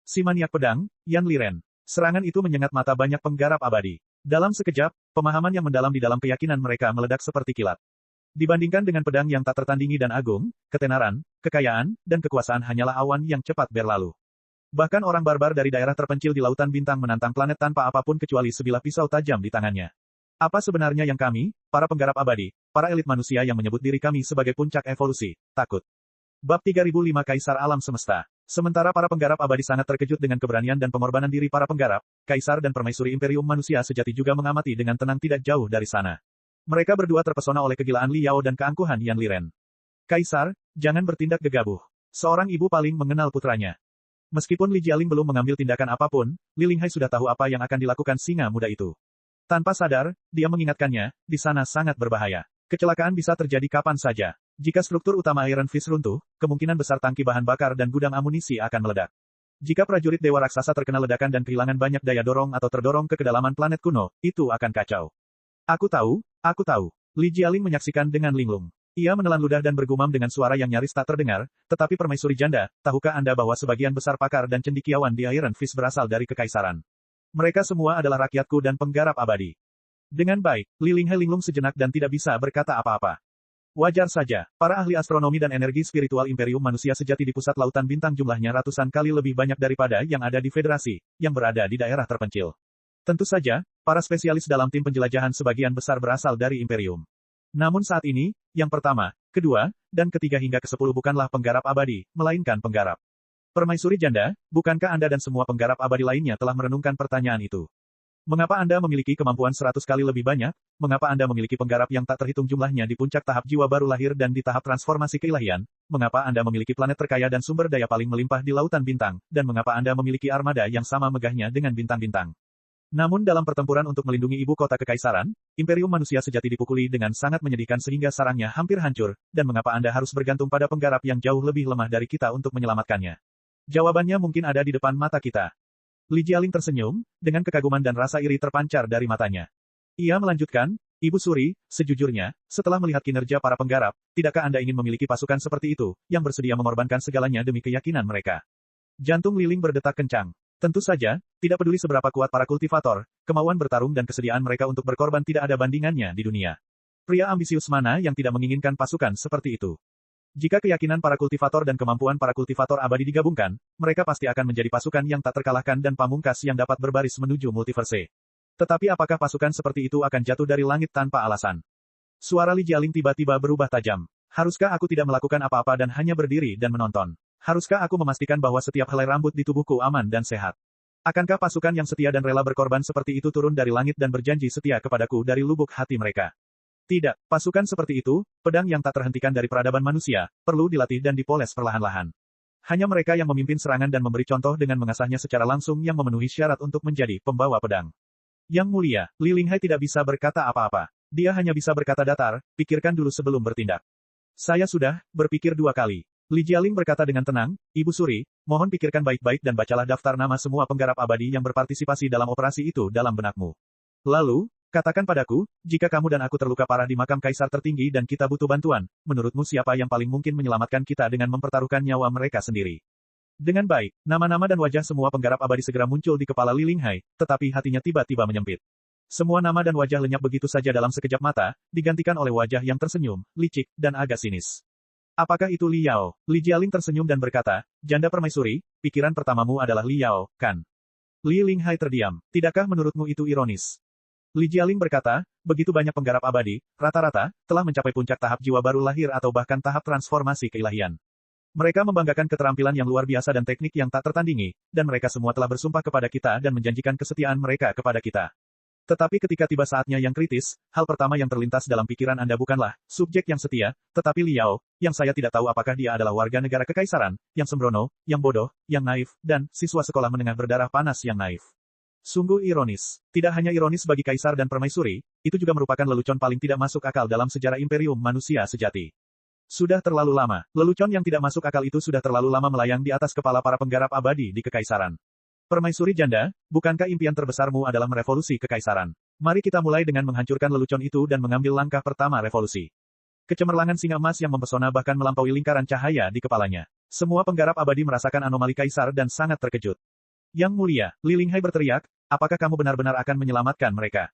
Si maniak pedang, Yan Liren. Serangan itu menyengat mata banyak penggarap abadi. Dalam sekejap, pemahaman yang mendalam di dalam keyakinan mereka meledak seperti kilat. Dibandingkan dengan pedang yang tak tertandingi dan agung, ketenaran, kekayaan, dan kekuasaan hanyalah awan yang cepat berlalu. Bahkan orang barbar dari daerah terpencil di lautan bintang menantang planet tanpa apapun kecuali sebilah pisau tajam di tangannya. Apa sebenarnya yang kami, para penggarap abadi, para elit manusia yang menyebut diri kami sebagai puncak evolusi, takut? Bab 3005 Kaisar Alam Semesta. Sementara para penggarap abadi sangat terkejut dengan keberanian dan pengorbanan diri para penggarap, Kaisar dan Permaisuri Imperium Manusia sejati juga mengamati dengan tenang tidak jauh dari sana. Mereka berdua terpesona oleh kegilaan Li Yao dan keangkuhan Yan Liren. Kaisar, jangan bertindak gegabah. Seorang ibu paling mengenal putranya. Meskipun Li Jialing belum mengambil tindakan apapun, Li Linghai sudah tahu apa yang akan dilakukan singa muda itu. Tanpa sadar, dia mengingatkannya, di sana sangat berbahaya. Kecelakaan bisa terjadi kapan saja. Jika struktur utama Iron Fist runtuh, kemungkinan besar tangki bahan bakar dan gudang amunisi akan meledak. Jika prajurit Dewa Raksasa terkena ledakan dan kehilangan banyak daya dorong atau terdorong ke kedalaman planet kuno, itu akan kacau. Aku tahu. Li Jialing menyaksikan dengan linglung. Ia menelan ludah dan bergumam dengan suara yang nyaris tak terdengar, tetapi Permaisuri Janda, tahukah Anda bahwa sebagian besar pakar dan cendekiawan di Iron Fist berasal dari kekaisaran? Mereka semua adalah rakyatku dan penggarap abadi. Dengan baik, Li Linghai linglung sejenak dan tidak bisa berkata apa-apa. Wajar saja, para ahli astronomi dan energi spiritual Imperium Manusia sejati di pusat lautan bintang jumlahnya ratusan kali lebih banyak daripada yang ada di Federasi, yang berada di daerah terpencil. Tentu saja, para spesialis dalam tim penjelajahan sebagian besar berasal dari Imperium. Namun saat ini, yang pertama, kedua, dan ketiga hingga ke-10 bukanlah penggarap abadi, melainkan penggarap. Permaisuri Janda, bukankah Anda dan semua penggarap abadi lainnya telah merenungkan pertanyaan itu? Mengapa Anda memiliki kemampuan 100 kali lebih banyak? Mengapa Anda memiliki penggarap yang tak terhitung jumlahnya di puncak tahap jiwa baru lahir dan di tahap transformasi keilahian? Mengapa Anda memiliki planet terkaya dan sumber daya paling melimpah di lautan bintang? Dan mengapa Anda memiliki armada yang sama megahnya dengan bintang-bintang? Namun dalam pertempuran untuk melindungi ibu kota kekaisaran, Imperium Manusia sejati dipukuli dengan sangat menyedihkan sehingga sarangnya hampir hancur, dan mengapa Anda harus bergantung pada penggarap yang jauh lebih lemah dari kita untuk menyelamatkannya? Jawabannya mungkin ada di depan mata kita. Li Jialing tersenyum, dengan kekaguman dan rasa iri terpancar dari matanya. Ia melanjutkan, Ibu Suri, sejujurnya, setelah melihat kinerja para penggarap, tidakkah Anda ingin memiliki pasukan seperti itu, yang bersedia mengorbankan segalanya demi keyakinan mereka? Jantung Liling berdetak kencang. Tentu saja, tidak peduli seberapa kuat para kultivator, kemauan bertarung dan kesediaan mereka untuk berkorban tidak ada bandingannya di dunia. Pria ambisius mana yang tidak menginginkan pasukan seperti itu? Jika keyakinan para kultivator dan kemampuan para kultivator abadi digabungkan, mereka pasti akan menjadi pasukan yang tak terkalahkan dan pamungkas yang dapat berbaris menuju multiverse. Tetapi apakah pasukan seperti itu akan jatuh dari langit tanpa alasan? Suara Li Jialing tiba-tiba berubah tajam. Haruskah aku tidak melakukan apa-apa dan hanya berdiri dan menonton? Haruskah aku memastikan bahwa setiap helai rambut di tubuhku aman dan sehat? Akankah pasukan yang setia dan rela berkorban seperti itu turun dari langit dan berjanji setia kepadaku dari lubuk hati mereka? Tidak, pasukan seperti itu, pedang yang tak terhentikan dari peradaban manusia, perlu dilatih dan dipoles perlahan-lahan. Hanya mereka yang memimpin serangan dan memberi contoh dengan mengasahnya secara langsung yang memenuhi syarat untuk menjadi pembawa pedang. Yang mulia, Li Linghai tidak bisa berkata apa-apa. Dia hanya bisa berkata datar, pikirkan dulu sebelum bertindak. Saya sudah berpikir 2 kali. Li Jialing berkata dengan tenang, Ibu Suri, mohon pikirkan baik-baik dan bacalah daftar nama semua penggarap abadi yang berpartisipasi dalam operasi itu dalam benakmu. Lalu, katakan padaku, jika kamu dan aku terluka parah di makam kaisar tertinggi dan kita butuh bantuan, menurutmu siapa yang paling mungkin menyelamatkan kita dengan mempertaruhkan nyawa mereka sendiri? Dengan baik, nama-nama dan wajah semua penggarap abadi segera muncul di kepala Li Linghai, tetapi hatinya tiba-tiba menyempit. Semua nama dan wajah lenyap begitu saja dalam sekejap mata, digantikan oleh wajah yang tersenyum, licik, dan agak sinis. Apakah itu Li Yao? Li Jialing tersenyum dan berkata, Janda Permaisuri, pikiran pertamamu adalah Li Yao, kan? Li Linghai terdiam. Tidakkah menurutmu itu ironis? Li Jialing berkata, begitu banyak penggarap abadi, rata-rata, telah mencapai puncak tahap jiwa baru lahir atau bahkan tahap transformasi keilahian. Mereka membanggakan keterampilan yang luar biasa dan teknik yang tak tertandingi, dan mereka semua telah bersumpah kepada kita dan menjanjikan kesetiaan mereka kepada kita. Tetapi ketika tiba saatnya yang kritis, hal pertama yang terlintas dalam pikiran Anda bukanlah subjek yang setia, tetapi Liao, yang saya tidak tahu apakah dia adalah warga negara kekaisaran, yang sembrono, yang bodoh, yang naif, dan siswa sekolah menengah berdarah panas yang naif. Sungguh ironis. Tidak hanya ironis bagi kaisar dan permaisuri, itu juga merupakan lelucon paling tidak masuk akal dalam sejarah imperium manusia sejati. Sudah terlalu lama, lelucon yang tidak masuk akal itu sudah terlalu lama melayang di atas kepala para penggarap abadi di kekaisaran. Permaisuri janda, bukankah impian terbesarmu adalah merevolusi kekaisaran? Mari kita mulai dengan menghancurkan lelucon itu dan mengambil langkah pertama revolusi. Kecemerlangan singa emas yang mempesona bahkan melampaui lingkaran cahaya di kepalanya. Semua penggarap abadi merasakan anomali kaisar dan sangat terkejut. Yang mulia, Li Linghai berteriak, apakah kamu benar-benar akan menyelamatkan mereka?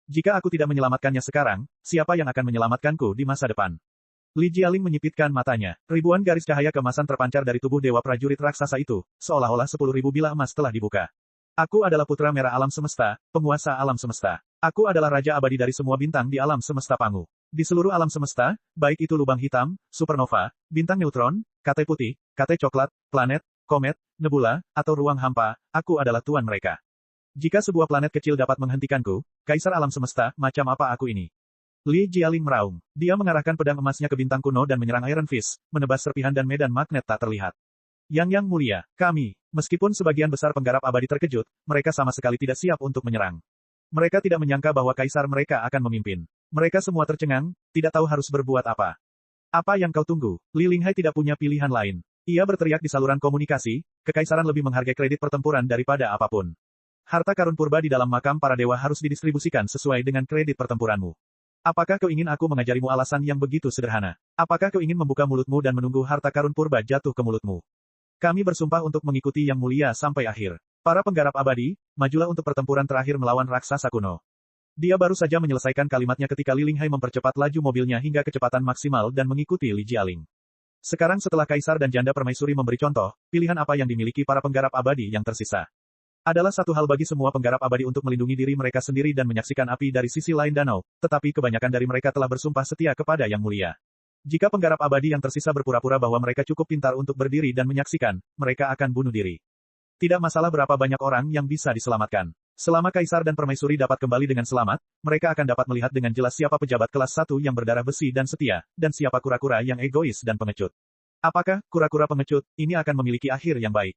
Jika aku tidak menyelamatkannya sekarang, siapa yang akan menyelamatkanku di masa depan? Li Jialing menyipitkan matanya. Ribuan garis cahaya keemasan terpancar dari tubuh dewa prajurit raksasa itu, seolah-olah 10.000 bilah emas telah dibuka. Aku adalah putra merah alam semesta, penguasa alam semesta. Aku adalah raja abadi dari semua bintang di alam semesta Pangu. Di seluruh alam semesta, baik itu lubang hitam, supernova, bintang neutron, kate putih, kate coklat, planet, komet, nebula, atau ruang hampa, aku adalah tuan mereka. Jika sebuah planet kecil dapat menghentikanku, kaisar alam semesta, macam apa aku ini? Li Jialing meraung. Dia mengarahkan pedang emasnya ke bintang kuno dan menyerang Iron Fist, menebas serpihan dan medan magnet tak terlihat. Yang mulia, kami, meskipun sebagian besar penggarap abadi terkejut, mereka sama sekali tidak siap untuk menyerang. Mereka tidak menyangka bahwa kaisar mereka akan memimpin. Mereka semua tercengang, tidak tahu harus berbuat apa. Apa yang kau tunggu? Li Linghai tidak punya pilihan lain. Ia berteriak di saluran komunikasi, kekaisaran lebih menghargai kredit pertempuran daripada apapun. Harta karun purba di dalam makam para dewa harus didistribusikan sesuai dengan kredit pertempuranmu. Apakah kau ingin aku mengajarimu alasan yang begitu sederhana? Apakah kau ingin membuka mulutmu dan menunggu harta karun purba jatuh ke mulutmu? Kami bersumpah untuk mengikuti yang mulia sampai akhir. Para penggarap abadi, majulah untuk pertempuran terakhir melawan raksasa kuno. Dia baru saja menyelesaikan kalimatnya ketika Li Linghai mempercepat laju mobilnya hingga kecepatan maksimal dan mengikuti Li Jialing. Sekarang setelah kaisar dan janda permaisuri memberi contoh, pilihan apa yang dimiliki para penggarap abadi yang tersisa? Adalah satu hal bagi semua penggarap abadi untuk melindungi diri mereka sendiri dan menyaksikan api dari sisi lain danau, tetapi kebanyakan dari mereka telah bersumpah setia kepada Yang Mulia. Jika penggarap abadi yang tersisa berpura-pura bahwa mereka cukup pintar untuk berdiri dan menyaksikan, mereka akan bunuh diri. Tidak masalah berapa banyak orang yang bisa diselamatkan. Selama kaisar dan permaisuri dapat kembali dengan selamat, mereka akan dapat melihat dengan jelas siapa pejabat kelas 1 yang berdarah besi dan setia, dan siapa kura-kura yang egois dan pengecut. Apakah kura-kura pengecut ini akan memiliki akhir yang baik?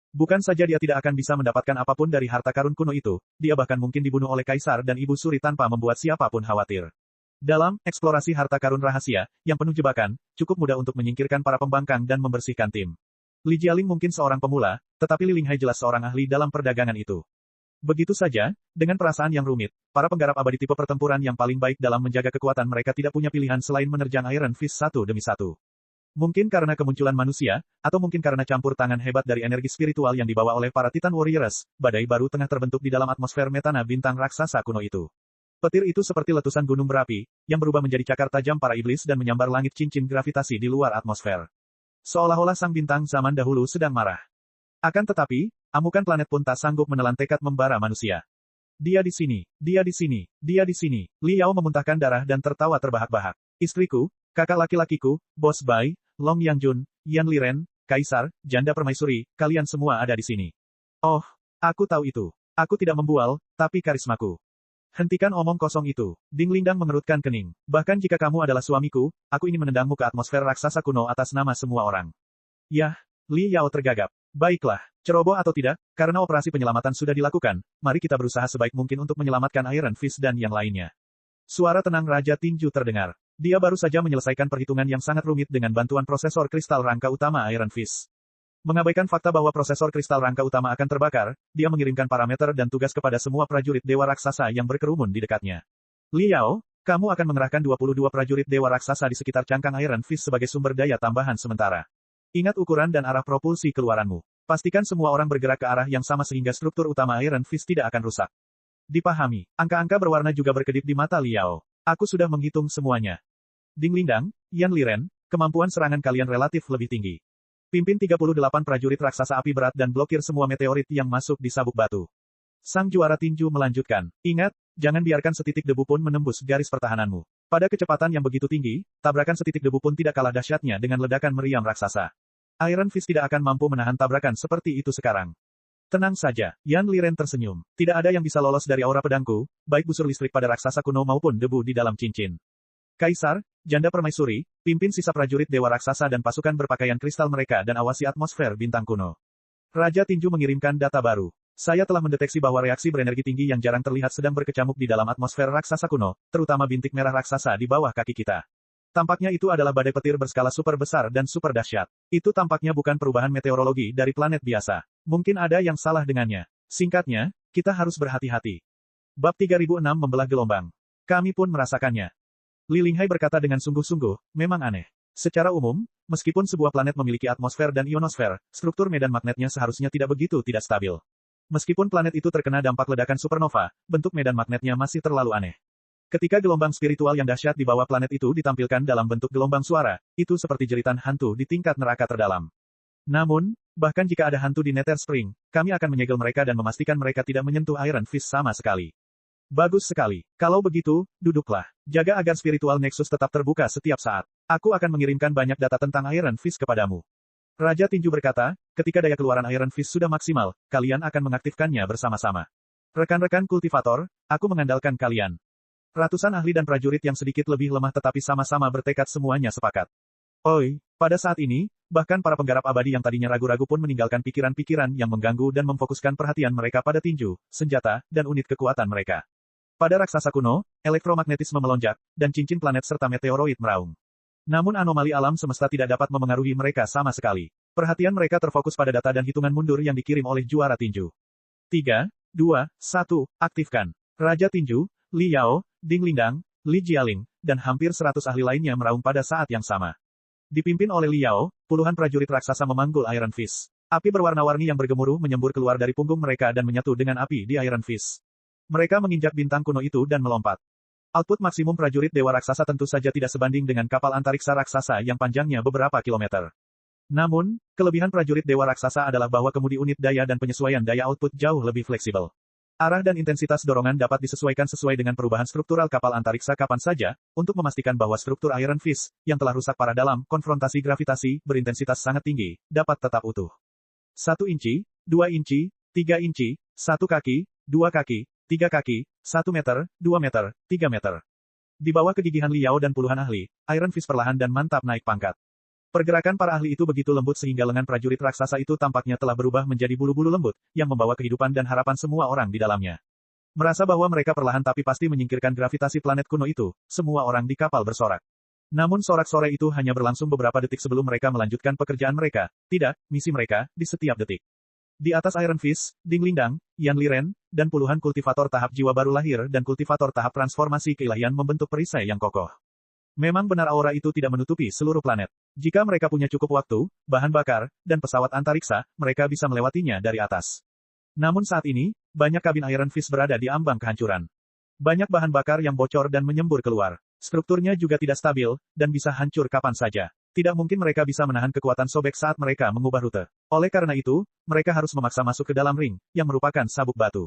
Bukan saja dia tidak akan bisa mendapatkan apapun dari harta karun kuno itu, dia bahkan mungkin dibunuh oleh kaisar dan ibu suri tanpa membuat siapapun khawatir. Dalam eksplorasi harta karun rahasia, yang penuh jebakan, cukup mudah untuk menyingkirkan para pembangkang dan membersihkan tim. Li Jialing mungkin seorang pemula, tetapi Li Linghai jelas seorang ahli dalam perdagangan itu. Begitu saja, dengan perasaan yang rumit, para penggarap abadi tipe pertempuran yang paling baik dalam menjaga kekuatan mereka tidak punya pilihan selain menerjang Iron Fist satu demi satu. Mungkin karena kemunculan manusia, atau mungkin karena campur tangan hebat dari energi spiritual yang dibawa oleh para Titan Warriors, badai baru tengah terbentuk di dalam atmosfer metana bintang raksasa kuno itu. Petir itu seperti letusan gunung berapi, yang berubah menjadi cakar tajam para iblis dan menyambar langit cincin gravitasi di luar atmosfer. Seolah-olah sang bintang zaman dahulu sedang marah. Akan tetapi, amukan planet pun tak sanggup menelan tekad membara manusia. Dia di sini, dia di sini, dia di sini. Li Yao memuntahkan darah dan tertawa terbahak-bahak. Istriku, kakak laki-lakiku, Bos Bai, Long Yangjun, Yan Liren, Kaisar, Janda Permaisuri, kalian semua ada di sini. Oh, aku tahu itu. Aku tidak membual, tapi karismaku. Hentikan omong kosong itu. Ding Lingdang mengerutkan kening. Bahkan jika kamu adalah suamiku, aku ingin menendangmu ke atmosfer raksasa kuno atas nama semua orang. Yah, Li Yao tergagap. Baiklah, ceroboh atau tidak, karena operasi penyelamatan sudah dilakukan, mari kita berusaha sebaik mungkin untuk menyelamatkan Iron Fist dan yang lainnya. Suara tenang Raja Tinju terdengar. Dia baru saja menyelesaikan perhitungan yang sangat rumit dengan bantuan prosesor kristal rangka utama Iron Fist. Mengabaikan fakta bahwa prosesor kristal rangka utama akan terbakar, dia mengirimkan parameter dan tugas kepada semua prajurit dewa raksasa yang berkerumun di dekatnya. Li Yao, kamu akan mengerahkan 22 prajurit dewa raksasa di sekitar cangkang Iron Fist sebagai sumber daya tambahan sementara. Ingat ukuran dan arah propulsi keluaranmu. Pastikan semua orang bergerak ke arah yang sama sehingga struktur utama Iron Fist tidak akan rusak. Dipahami. Angka-angka berwarna juga berkedip di mata Li Yao. Aku sudah menghitung semuanya. Ding Lingdang, Yan Liren, kemampuan serangan kalian relatif lebih tinggi. Pimpin 38 prajurit raksasa api berat dan blokir semua meteorit yang masuk di sabuk batu. Sang juara tinju melanjutkan. Ingat, jangan biarkan setitik debu pun menembus garis pertahananmu. Pada kecepatan yang begitu tinggi, tabrakan setitik debu pun tidak kalah dahsyatnya dengan ledakan meriam raksasa. Iron Fist tidak akan mampu menahan tabrakan seperti itu sekarang. Tenang saja, Yan Liren tersenyum. Tidak ada yang bisa lolos dari aura pedangku, baik busur listrik pada raksasa kuno maupun debu di dalam cincin. Kaisar, Janda Permaisuri, pimpin sisa prajurit Dewa Raksasa dan pasukan berpakaian kristal mereka dan awasi atmosfer bintang kuno. Raja Tinju mengirimkan data baru. Saya telah mendeteksi bahwa reaksi berenergi tinggi yang jarang terlihat sedang berkecamuk di dalam atmosfer raksasa kuno, terutama bintik merah raksasa di bawah kaki kita. Tampaknya itu adalah badai petir berskala super besar dan super dahsyat. Itu tampaknya bukan perubahan meteorologi dari planet biasa. Mungkin ada yang salah dengannya. Singkatnya, kita harus berhati-hati. Bab 3006 membelah gelombang. Kami pun merasakannya. Li Linghai berkata dengan sungguh-sungguh, memang aneh. Secara umum, meskipun sebuah planet memiliki atmosfer dan ionosfer, struktur medan magnetnya seharusnya tidak begitu tidak stabil. Meskipun planet itu terkena dampak ledakan supernova, bentuk medan magnetnya masih terlalu aneh. Ketika gelombang spiritual yang dahsyat di bawah planet itu ditampilkan dalam bentuk gelombang suara, itu seperti jeritan hantu di tingkat neraka terdalam. Namun, bahkan jika ada hantu di Nether Spring, kami akan menyegel mereka dan memastikan mereka tidak menyentuh Iron Fist sama sekali. Bagus sekali. Kalau begitu, duduklah. Jaga agar spiritual Nexus tetap terbuka setiap saat. Aku akan mengirimkan banyak data tentang Iron Fist kepadamu. Raja Tinju berkata, ketika daya keluaran Iron Fist sudah maksimal, kalian akan mengaktifkannya bersama-sama. Rekan-rekan kultivator, aku mengandalkan kalian. Ratusan ahli dan prajurit yang sedikit lebih lemah tetapi sama-sama bertekad semuanya sepakat. Oi, pada saat ini, bahkan para penggarap abadi yang tadinya ragu-ragu pun meninggalkan pikiran-pikiran yang mengganggu dan memfokuskan perhatian mereka pada tinju, senjata, dan unit kekuatan mereka. Pada raksasa kuno, elektromagnetisme melonjak, dan cincin planet serta meteoroid meraung. Namun anomali alam semesta tidak dapat memengaruhi mereka sama sekali. Perhatian mereka terfokus pada data dan hitungan mundur yang dikirim oleh juara tinju. 3, 2, 1, aktifkan. Raja Tinju, Li Yao, Ding Lindang, Li Jialing, dan hampir 100 ahli lainnya meraung pada saat yang sama. Dipimpin oleh Li Yao, puluhan prajurit raksasa memanggul Iron Fist. Api berwarna-warni yang bergemuruh menyembur keluar dari punggung mereka dan menyatu dengan api di Iron Fist. Mereka menginjak bintang kuno itu dan melompat. Output maksimum prajurit Dewa Raksasa tentu saja tidak sebanding dengan kapal antariksa raksasa yang panjangnya beberapa kilometer. Namun, kelebihan prajurit Dewa Raksasa adalah bahwa kemudi unit daya dan penyesuaian daya output jauh lebih fleksibel. Arah dan intensitas dorongan dapat disesuaikan sesuai dengan perubahan struktural kapal antariksa kapan saja, untuk memastikan bahwa struktur Iron Fist, yang telah rusak parah dalam konfrontasi gravitasi, berintensitas sangat tinggi, dapat tetap utuh. 1 inci, 2 inci, 3 inci, 1 kaki, 2 kaki, 3 kaki, 1 meter, 2 meter, 3 meter. Di bawah kegigihan Li Yao dan puluhan ahli, Iron Fist perlahan dan mantap naik pangkat. Pergerakan para ahli itu begitu lembut sehingga lengan prajurit raksasa itu tampaknya telah berubah menjadi bulu-bulu lembut, yang membawa kehidupan dan harapan semua orang di dalamnya. Merasa bahwa mereka perlahan tapi pasti menyingkirkan gravitasi planet kuno itu, semua orang di kapal bersorak. Namun sorak-sorai itu hanya berlangsung beberapa detik sebelum mereka melanjutkan pekerjaan mereka, tidak, misi mereka, di setiap detik. Di atas Iron Fist, Ding Lindang, Yan Liren, dan puluhan kultivator tahap jiwa baru lahir dan kultivator tahap transformasi keilahian membentuk perisai yang kokoh. Memang benar aura itu tidak menutupi seluruh planet. Jika mereka punya cukup waktu, bahan bakar, dan pesawat antariksa, mereka bisa melewatinya dari atas. Namun saat ini, banyak kabin Iron Fist berada di ambang kehancuran. Banyak bahan bakar yang bocor dan menyembur keluar. Strukturnya juga tidak stabil, dan bisa hancur kapan saja. Tidak mungkin mereka bisa menahan kekuatan sobek saat mereka mengubah rute. Oleh karena itu, mereka harus memaksa masuk ke dalam ring, yang merupakan sabuk batu.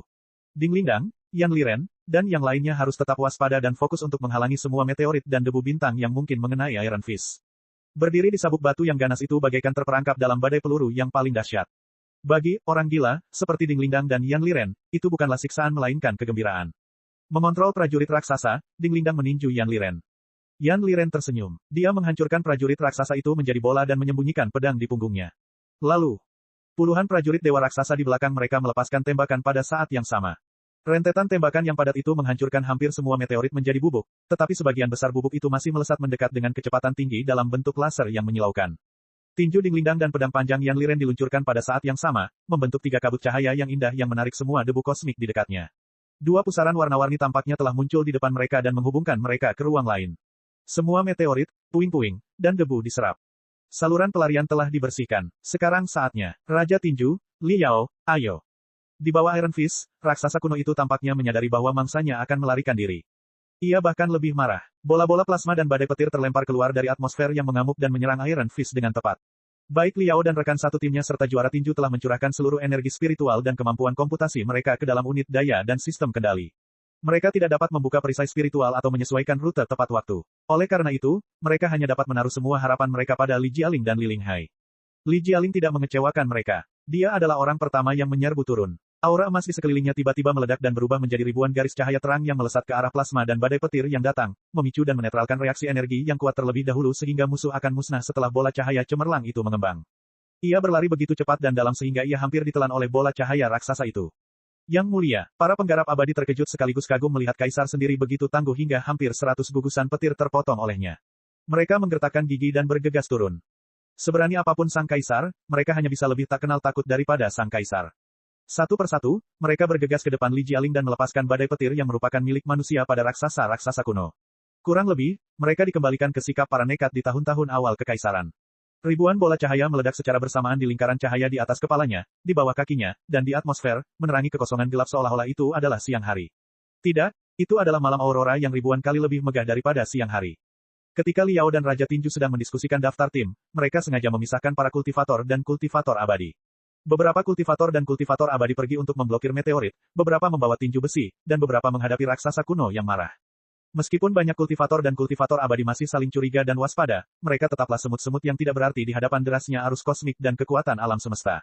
Ding Lindang, Yan Liren, dan yang lainnya harus tetap waspada dan fokus untuk menghalangi semua meteorit dan debu bintang yang mungkin mengenai Iron Fist. Berdiri di sabuk batu yang ganas itu bagaikan terperangkap dalam badai peluru yang paling dahsyat. Bagi orang gila, seperti Ding Lindang dan Yan Liren, itu bukanlah siksaan melainkan kegembiraan. Mengontrol prajurit raksasa, Ding Lindang meninju Yan Liren. Yan Liren tersenyum. Dia menghancurkan prajurit raksasa itu menjadi bola dan menyembunyikan pedang di punggungnya. Lalu, puluhan prajurit dewa raksasa di belakang mereka melepaskan tembakan pada saat yang sama. Rentetan tembakan yang padat itu menghancurkan hampir semua meteorit menjadi bubuk, tetapi sebagian besar bubuk itu masih melesat mendekat dengan kecepatan tinggi dalam bentuk laser yang menyilaukan. Tinju Ding Lindang dan pedang panjang Yan Liren diluncurkan pada saat yang sama, membentuk 3 kabut cahaya yang indah yang menarik semua debu kosmik di dekatnya. 2 pusaran warna-warni tampaknya telah muncul di depan mereka dan menghubungkan mereka ke ruang lain. Semua meteorit, puing-puing, dan debu diserap. Saluran pelarian telah dibersihkan. Sekarang saatnya. Raja Tinju, Li Yao, ayo. Di bawah Iron Fist, raksasa kuno itu tampaknya menyadari bahwa mangsanya akan melarikan diri. Ia bahkan lebih marah. Bola-bola plasma dan badai petir terlempar keluar dari atmosfer yang mengamuk dan menyerang Iron Fist dengan tepat. Baik Li Yao dan rekan satu timnya serta juara tinju telah mencurahkan seluruh energi spiritual dan kemampuan komputasi mereka ke dalam unit daya dan sistem kendali. Mereka tidak dapat membuka perisai spiritual atau menyesuaikan rute tepat waktu. Oleh karena itu, mereka hanya dapat menaruh semua harapan mereka pada Li Jialing dan Li Linghai. Li Jialing tidak mengecewakan mereka. Dia adalah orang pertama yang menyerbu turun. Aura emas di sekelilingnya tiba-tiba meledak dan berubah menjadi ribuan garis cahaya terang yang melesat ke arah plasma dan badai petir yang datang, memicu dan menetralkan reaksi energi yang kuat terlebih dahulu sehingga musuh akan musnah setelah bola cahaya cemerlang itu mengembang. Ia berlari begitu cepat dan dalam sehingga ia hampir ditelan oleh bola cahaya raksasa itu. Yang mulia, para penggarap abadi terkejut sekaligus kagum melihat kaisar sendiri begitu tangguh hingga hampir 100 gugusan petir terpotong olehnya. Mereka menggertakkan gigi dan bergegas turun. Seberani apapun sang kaisar, mereka hanya bisa lebih tak kenal takut daripada sang kaisar. Satu persatu, mereka bergegas ke depan Li Jialing dan melepaskan badai petir yang merupakan milik manusia pada raksasa-raksasa kuno. Kurang lebih, mereka dikembalikan ke sikap para nekat di tahun-tahun awal kekaisaran. Ribuan bola cahaya meledak secara bersamaan di lingkaran cahaya di atas kepalanya, di bawah kakinya, dan di atmosfer, menerangi kekosongan gelap seolah-olah itu adalah siang hari. Tidak, itu adalah malam aurora yang ribuan kali lebih megah daripada siang hari. Ketika Liao dan Raja Tinju sedang mendiskusikan daftar tim, mereka sengaja memisahkan para kultivator dan kultivator abadi. Beberapa kultivator dan kultivator abadi pergi untuk memblokir meteorit, beberapa membawa tinju besi, dan beberapa menghadapi raksasa kuno yang marah. Meskipun banyak kultivator dan kultivator abadi masih saling curiga dan waspada, mereka tetaplah semut-semut yang tidak berarti di hadapan derasnya arus kosmik dan kekuatan alam semesta.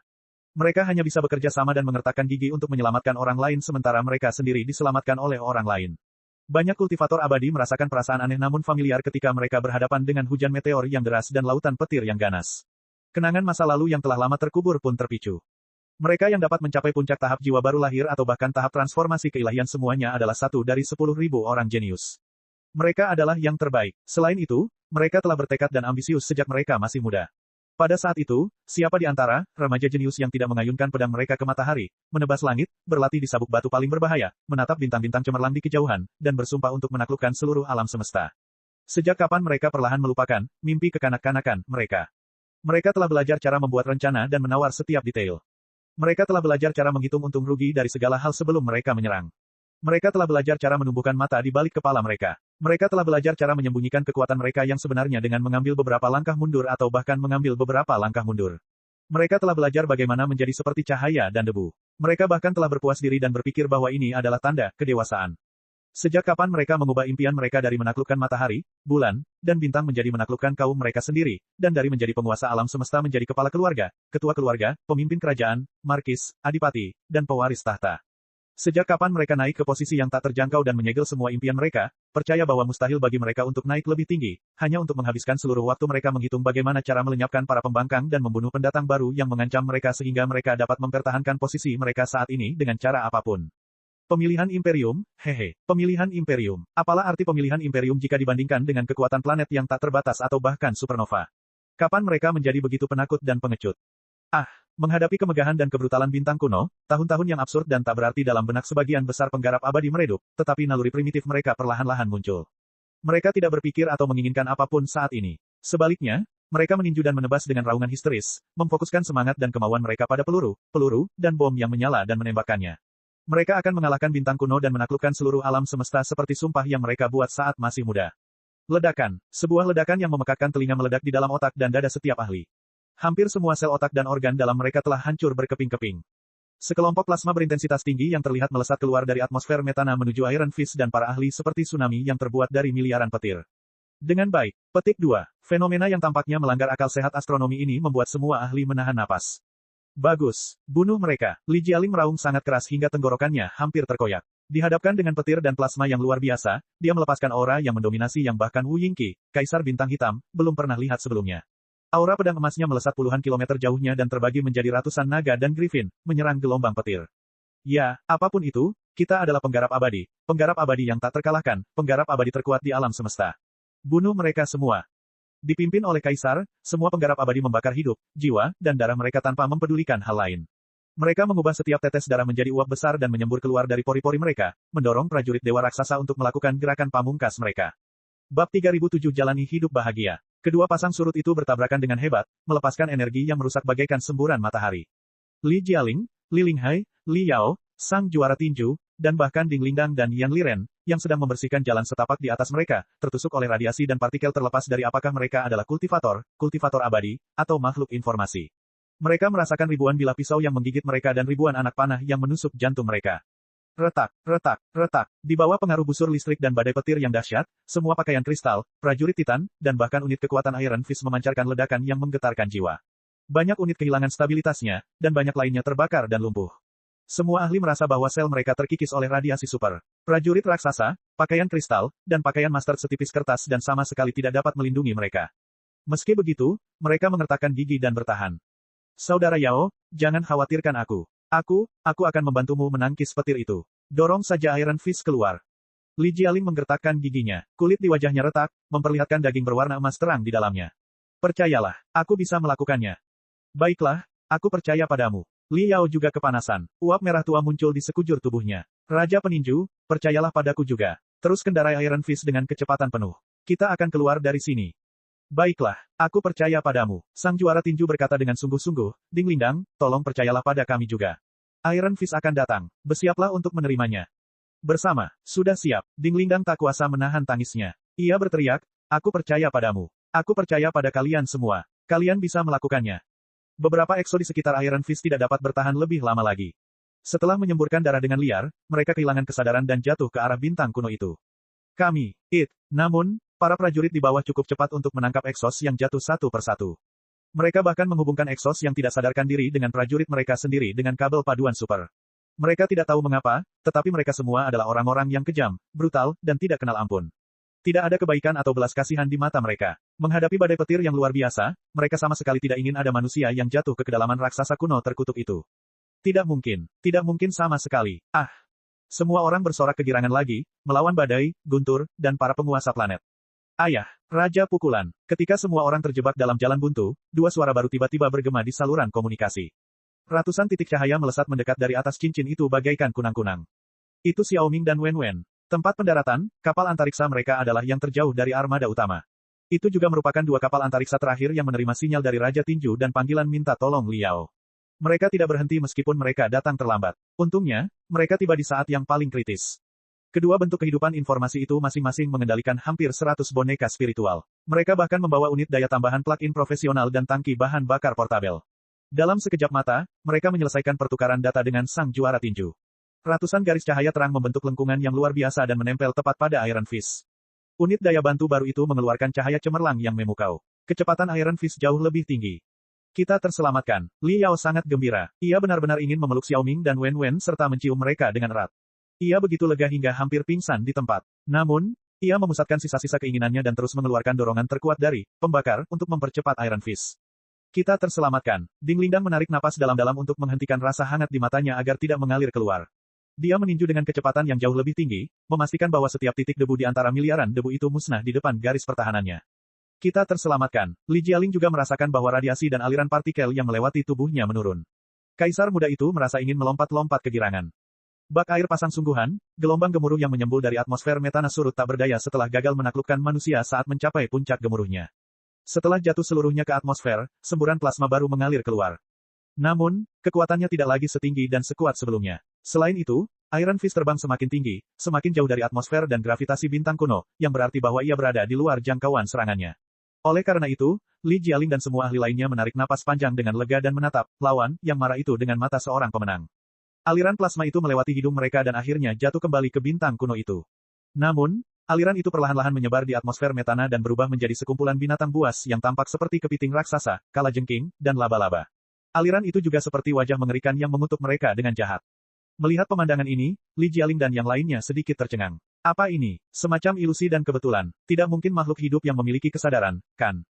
Mereka hanya bisa bekerja sama dan mengertakkan gigi untuk menyelamatkan orang lain sementara mereka sendiri diselamatkan oleh orang lain. Banyak kultivator abadi merasakan perasaan aneh namun familiar ketika mereka berhadapan dengan hujan meteor yang deras dan lautan petir yang ganas. Kenangan masa lalu yang telah lama terkubur pun terpicu. Mereka yang dapat mencapai puncak tahap jiwa baru lahir atau bahkan tahap transformasi keilahian semuanya adalah satu dari 10.000 orang jenius. Mereka adalah yang terbaik. Selain itu, mereka telah bertekad dan ambisius sejak mereka masih muda. Pada saat itu, siapa di antara remaja jenius yang tidak mengayunkan pedang mereka ke matahari, menebas langit, berlatih di sabuk batu paling berbahaya, menatap bintang-bintang cemerlang di kejauhan, dan bersumpah untuk menaklukkan seluruh alam semesta? Sejak kapan mereka perlahan melupakan mimpi kekanak-kanakan mereka? Mereka telah belajar cara membuat rencana dan menawar setiap detail. Mereka telah belajar cara menghitung untung rugi dari segala hal sebelum mereka menyerang. Mereka telah belajar cara menumbuhkan mata di balik kepala mereka. Mereka telah belajar cara menyembunyikan kekuatan mereka yang sebenarnya dengan mengambil beberapa langkah mundur atau bahkan mengambil beberapa langkah mundur. Mereka telah belajar bagaimana menjadi seperti cahaya dan debu. Mereka bahkan telah berpuas diri dan berpikir bahwa ini adalah tanda kedewasaan. Sejak kapan mereka mengubah impian mereka dari menaklukkan matahari, bulan, dan bintang menjadi menaklukkan kaum mereka sendiri, dan dari menjadi penguasa alam semesta menjadi kepala keluarga, ketua keluarga, pemimpin kerajaan, markis, adipati, dan pewaris tahta. Sejak kapan mereka naik ke posisi yang tak terjangkau dan menyegel semua impian mereka, percaya bahwa mustahil bagi mereka untuk naik lebih tinggi, hanya untuk menghabiskan seluruh waktu mereka menghitung bagaimana cara melenyapkan para pembangkang dan membunuh pendatang baru yang mengancam mereka sehingga mereka dapat mempertahankan posisi mereka saat ini dengan cara apapun. Pemilihan Imperium, hehe. Pemilihan Imperium. Apalah arti pemilihan Imperium jika dibandingkan dengan kekuatan planet yang tak terbatas atau bahkan supernova? Kapan mereka menjadi begitu penakut dan pengecut? Menghadapi kemegahan dan kebrutalan bintang kuno, tahun-tahun yang absurd dan tak berarti dalam benak sebagian besar penggarap abadi meredup, tetapi naluri primitif mereka perlahan-lahan muncul. Mereka tidak berpikir atau menginginkan apapun saat ini. Sebaliknya, mereka meninju dan menebas dengan raungan histeris, memfokuskan semangat dan kemauan mereka pada peluru, dan bom yang menyala dan menembakkannya. Mereka akan mengalahkan bintang kuno dan menaklukkan seluruh alam semesta seperti sumpah yang mereka buat saat masih muda. Ledakan. Sebuah ledakan yang memekakkan telinga meledak di dalam otak dan dada setiap ahli. Hampir semua sel otak dan organ dalam mereka telah hancur berkeping-keping. Sekelompok plasma berintensitas tinggi yang terlihat melesat keluar dari atmosfer metana menuju Iron Fist dan para ahli seperti tsunami yang terbuat dari miliaran petir. Dengan baik. Petik 2. Fenomena yang tampaknya melanggar akal sehat astronomi ini membuat semua ahli menahan napas. Bagus. Bunuh mereka. Li Jialing meraung sangat keras hingga tenggorokannya hampir terkoyak. Dihadapkan dengan petir dan plasma yang luar biasa, dia melepaskan aura yang mendominasi yang bahkan Wu Yingqi, Kaisar Bintang Hitam, belum pernah lihat sebelumnya. Aura pedang emasnya melesat puluhan kilometer jauhnya dan terbagi menjadi ratusan naga dan griffin, menyerang gelombang petir. Ya, apapun itu, kita adalah penggarap abadi yang tak terkalahkan, penggarap abadi terkuat di alam semesta. Bunuh mereka semua. Dipimpin oleh Kaisar, semua penggarap abadi membakar hidup, jiwa, dan darah mereka tanpa mempedulikan hal lain. Mereka mengubah setiap tetes darah menjadi uap besar dan menyembur keluar dari pori-pori mereka, mendorong prajurit Dewa Raksasa untuk melakukan gerakan pamungkas mereka. Bab 3007 Jalani Hidup Bahagia. Kedua pasang surut itu bertabrakan dengan hebat, melepaskan energi yang merusak bagaikan semburan matahari. Li Jialing, Li Linghai, Li Yao, sang juara tinju, dan bahkan Ding Lingdang dan Yan Liren, yang sedang membersihkan jalan setapak di atas mereka, tertusuk oleh radiasi dan partikel terlepas dari apakah mereka adalah kultivator abadi, atau makhluk informasi. Mereka merasakan ribuan bilah pisau yang menggigit mereka dan ribuan anak panah yang menusuk jantung mereka. Retak, retak, retak. Di bawah pengaruh busur listrik dan badai petir yang dahsyat, semua pakaian kristal, prajurit Titan, dan bahkan unit kekuatan Iron Fist memancarkan ledakan yang menggetarkan jiwa. Banyak unit kehilangan stabilitasnya, dan banyak lainnya terbakar dan lumpuh. Semua ahli merasa bahwa sel mereka terkikis oleh radiasi super. Prajurit raksasa, pakaian kristal, dan pakaian master setipis kertas dan sama sekali tidak dapat melindungi mereka. Meski begitu, mereka mengertakkan gigi dan bertahan. Saudara Yao, jangan khawatirkan aku. Aku akan membantumu menangkis petir itu. Dorong saja Iron Fist keluar. Li Jialing menggertakkan giginya. Kulit di wajahnya retak, memperlihatkan daging berwarna emas terang di dalamnya. Percayalah, aku bisa melakukannya. Baiklah, aku percaya padamu. Li Yao juga kepanasan. Uap merah tua muncul di sekujur tubuhnya. Raja peninju, percayalah padaku juga. Terus kendarai Iron Fist dengan kecepatan penuh. Kita akan keluar dari sini. Baiklah, aku percaya padamu. Sang juara tinju berkata dengan sungguh-sungguh, Ding Lindang, tolong percayalah pada kami juga. Iron Fist akan datang. Bersiaplah untuk menerimanya. Bersama, sudah siap. Ding Lindang tak kuasa menahan tangisnya. Ia berteriak, aku percaya padamu. Aku percaya pada kalian semua. Kalian bisa melakukannya. Beberapa EXO di sekitar Iron Fist tidak dapat bertahan lebih lama lagi. Setelah menyemburkan darah dengan liar, mereka kehilangan kesadaran dan jatuh ke arah bintang kuno itu. Namun, para prajurit di bawah cukup cepat untuk menangkap Exos yang jatuh satu persatu. Mereka bahkan menghubungkan Exos yang tidak sadarkan diri dengan prajurit mereka sendiri dengan kabel paduan super. Mereka tidak tahu mengapa, tetapi mereka semua adalah orang-orang yang kejam, brutal, dan tidak kenal ampun. Tidak ada kebaikan atau belas kasihan di mata mereka. Menghadapi badai petir yang luar biasa, mereka sama sekali tidak ingin ada manusia yang jatuh ke kedalaman raksasa kuno terkutuk itu. Tidak mungkin sama sekali. Semua orang bersorak kegirangan lagi, melawan badai, guntur, dan para penguasa planet. Ayah, Raja Pukulan. Ketika semua orang terjebak dalam jalan buntu, dua suara baru tiba-tiba bergema di saluran komunikasi. Ratusan titik cahaya melesat mendekat dari atas cincin itu bagaikan kunang-kunang. Itu Xiaoming dan Wen Wen. Tempat pendaratan, kapal antariksa mereka adalah yang terjauh dari armada utama. Itu juga merupakan dua kapal antariksa terakhir yang menerima sinyal dari Raja Tinju dan panggilan minta tolong Liao. Mereka tidak berhenti meskipun mereka datang terlambat. Untungnya, mereka tiba di saat yang paling kritis. Kedua bentuk kehidupan informasi itu masing-masing mengendalikan hampir 100 boneka spiritual. Mereka bahkan membawa unit daya tambahan plug-in profesional dan tangki bahan bakar portabel. Dalam sekejap mata, mereka menyelesaikan pertukaran data dengan sang juara tinju. Ratusan garis cahaya terang membentuk lengkungan yang luar biasa dan menempel tepat pada Iron Fist. Unit daya bantu baru itu mengeluarkan cahaya cemerlang yang memukau. Kecepatan Iron Fist jauh lebih tinggi. Kita terselamatkan. Li Yao sangat gembira. Ia benar-benar ingin memeluk Xiaoming dan Wen Wen serta mencium mereka dengan erat. Ia begitu lega hingga hampir pingsan di tempat. Namun, ia memusatkan sisa-sisa keinginannya dan terus mengeluarkan dorongan terkuat dari pembakar untuk mempercepat Iron Fist. Kita terselamatkan. Ding Lindang menarik napas dalam-dalam untuk menghentikan rasa hangat di matanya agar tidak mengalir keluar. Dia meninju dengan kecepatan yang jauh lebih tinggi, memastikan bahwa setiap titik debu di antara miliaran debu itu musnah di depan garis pertahanannya. Kita terselamatkan. Li Jialing juga merasakan bahwa radiasi dan aliran partikel yang melewati tubuhnya menurun. Kaisar muda itu merasa ingin melompat-lompat kegirangan. Bak air pasang sungguhan, gelombang gemuruh yang menyembul dari atmosfer metana surut tak berdaya setelah gagal menaklukkan manusia saat mencapai puncak gemuruhnya. Setelah jatuh seluruhnya ke atmosfer, semburan plasma baru mengalir keluar. Namun, kekuatannya tidak lagi setinggi dan sekuat sebelumnya. Selain itu, Iron Fist terbang semakin tinggi, semakin jauh dari atmosfer dan gravitasi bintang kuno, yang berarti bahwa ia berada di luar jangkauan serangannya. Oleh karena itu, Li Jialing dan semua ahli lainnya menarik napas panjang dengan lega dan menatap lawan yang marah itu dengan mata seorang pemenang. Aliran plasma itu melewati hidung mereka dan akhirnya jatuh kembali ke bintang kuno itu. Namun, aliran itu perlahan-lahan menyebar di atmosfer metana dan berubah menjadi sekumpulan binatang buas yang tampak seperti kepiting raksasa, kalajengking, dan laba-laba. Aliran itu juga seperti wajah mengerikan yang mengutuk mereka dengan jahat. Melihat pemandangan ini, Li Jialing dan yang lainnya sedikit tercengang. Apa ini? Semacam ilusi dan kebetulan. Tidak mungkin makhluk hidup yang memiliki kesadaran, kan?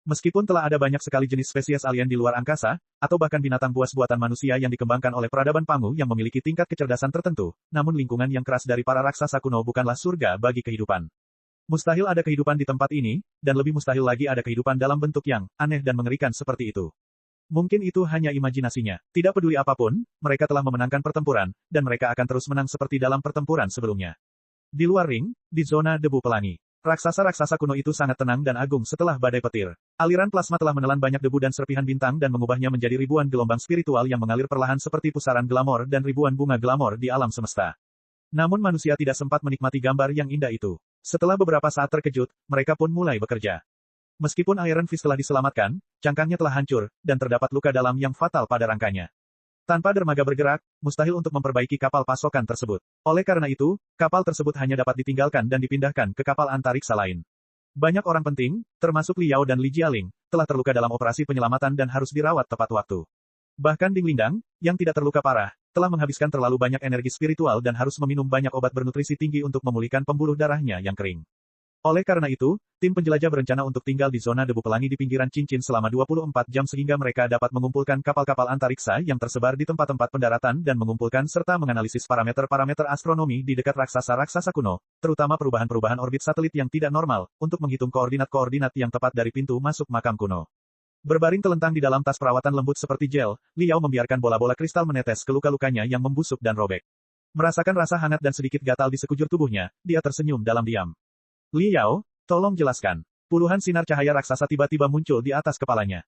Meskipun telah ada banyak sekali jenis spesies alien di luar angkasa, atau bahkan binatang buas buatan manusia yang dikembangkan oleh peradaban Pangu yang memiliki tingkat kecerdasan tertentu, namun lingkungan yang keras dari para raksasa kuno bukanlah surga bagi kehidupan. Mustahil ada kehidupan di tempat ini, dan lebih mustahil lagi ada kehidupan dalam bentuk yang aneh dan mengerikan seperti itu. Mungkin itu hanya imajinasinya. Tidak peduli apapun, mereka telah memenangkan pertempuran, dan mereka akan terus menang seperti dalam pertempuran sebelumnya. Di luar ring, di zona debu pelangi. Raksasa-raksasa kuno itu sangat tenang dan agung setelah badai petir. Aliran plasma telah menelan banyak debu dan serpihan bintang dan mengubahnya menjadi ribuan gelombang spiritual yang mengalir perlahan seperti pusaran glamor dan ribuan bunga glamor di alam semesta. Namun manusia tidak sempat menikmati gambar yang indah itu. Setelah beberapa saat terkejut, mereka pun mulai bekerja. Meskipun Iron Fist telah diselamatkan, cangkangnya telah hancur, dan terdapat luka dalam yang fatal pada rangkanya. Tanpa dermaga bergerak, mustahil untuk memperbaiki kapal pasokan tersebut. Oleh karena itu, kapal tersebut hanya dapat ditinggalkan dan dipindahkan ke kapal antariksa lain. Banyak orang penting, termasuk Li Yao dan Li Jialing, telah terluka dalam operasi penyelamatan dan harus dirawat tepat waktu. Bahkan Ding Lingdang, yang tidak terluka parah, telah menghabiskan terlalu banyak energi spiritual dan harus meminum banyak obat bernutrisi tinggi untuk memulihkan pembuluh darahnya yang kering. Oleh karena itu, tim penjelajah berencana untuk tinggal di zona debu pelangi di pinggiran cincin selama 24 jam sehingga mereka dapat mengumpulkan kapal-kapal antariksa yang tersebar di tempat-tempat pendaratan dan mengumpulkan serta menganalisis parameter-parameter astronomi di dekat raksasa-raksasa kuno, terutama perubahan-perubahan orbit satelit yang tidak normal, untuk menghitung koordinat-koordinat yang tepat dari pintu masuk makam kuno. Berbaring telentang di dalam tas perawatan lembut seperti gel, Liao membiarkan bola-bola kristal menetes ke luka-lukanya yang membusuk dan robek. Merasakan rasa hangat dan sedikit gatal di sekujur tubuhnya, dia tersenyum dalam diam. Liao, tolong jelaskan. Puluhan sinar cahaya raksasa tiba-tiba muncul di atas kepalanya.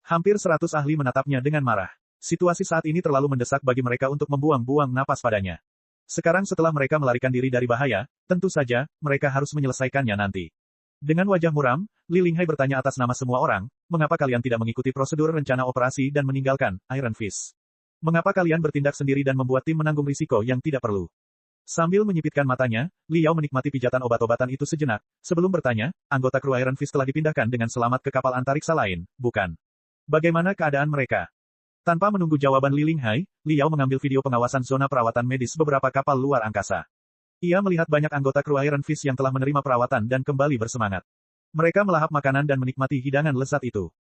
Hampir 100 ahli menatapnya dengan marah. Situasi saat ini terlalu mendesak bagi mereka untuk membuang-buang napas padanya. Sekarang setelah mereka melarikan diri dari bahaya, tentu saja, mereka harus menyelesaikannya nanti. Dengan wajah muram, Li Linghai bertanya atas nama semua orang, mengapa kalian tidak mengikuti prosedur rencana operasi dan meninggalkan Iron Fist? Mengapa kalian bertindak sendiri dan membuat tim menanggung risiko yang tidak perlu? Sambil menyipitkan matanya, Liao menikmati pijatan obat-obatan itu sejenak, sebelum bertanya, anggota kru Iron Fist telah dipindahkan dengan selamat ke kapal antariksa lain, bukan? Bagaimana keadaan mereka? Tanpa menunggu jawaban Li Linghai, Liao mengambil video pengawasan zona perawatan medis beberapa kapal luar angkasa. Ia melihat banyak anggota kru Iron Fist yang telah menerima perawatan dan kembali bersemangat. Mereka melahap makanan dan menikmati hidangan lezat itu.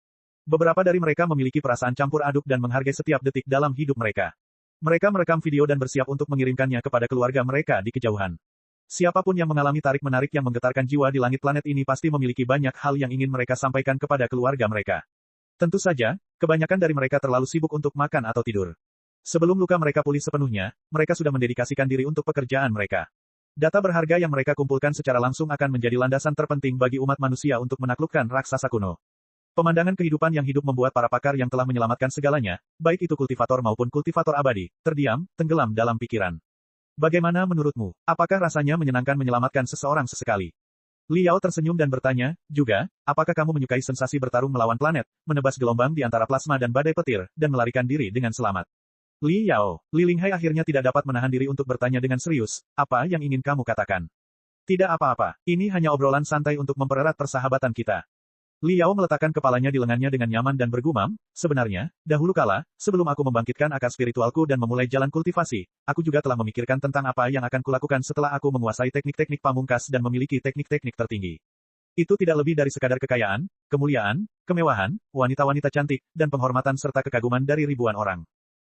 Beberapa dari mereka memiliki perasaan campur aduk dan menghargai setiap detik dalam hidup mereka. Mereka merekam video dan bersiap untuk mengirimkannya kepada keluarga mereka di kejauhan. Siapapun yang mengalami tarik-menarik yang menggetarkan jiwa di langit planet ini pasti memiliki banyak hal yang ingin mereka sampaikan kepada keluarga mereka. Tentu saja, kebanyakan dari mereka terlalu sibuk untuk makan atau tidur. Sebelum luka mereka pulih sepenuhnya, mereka sudah mendedikasikan diri untuk pekerjaan mereka. Data berharga yang mereka kumpulkan secara langsung akan menjadi landasan terpenting bagi umat manusia untuk menaklukkan raksasa kuno. Pemandangan kehidupan yang hidup membuat para pakar yang telah menyelamatkan segalanya, baik itu kultivator maupun kultivator abadi, terdiam, tenggelam dalam pikiran. Bagaimana menurutmu? Apakah rasanya menyenangkan menyelamatkan seseorang sesekali? Liao tersenyum dan bertanya, juga, apakah kamu menyukai sensasi bertarung melawan planet, menebas gelombang di antara plasma dan badai petir, dan melarikan diri dengan selamat? Liao, Li Linghai akhirnya tidak dapat menahan diri untuk bertanya dengan serius, apa yang ingin kamu katakan? Tidak apa-apa, ini hanya obrolan santai untuk mempererat persahabatan kita. Liao meletakkan kepalanya di lengannya dengan nyaman dan bergumam, sebenarnya, dahulu kala, sebelum aku membangkitkan akar spiritualku dan memulai jalan kultivasi, aku juga telah memikirkan tentang apa yang akan kulakukan setelah aku menguasai teknik-teknik pamungkas dan memiliki teknik-teknik tertinggi. Itu tidak lebih dari sekadar kekayaan, kemuliaan, kemewahan, wanita-wanita cantik, dan penghormatan serta kekaguman dari ribuan orang.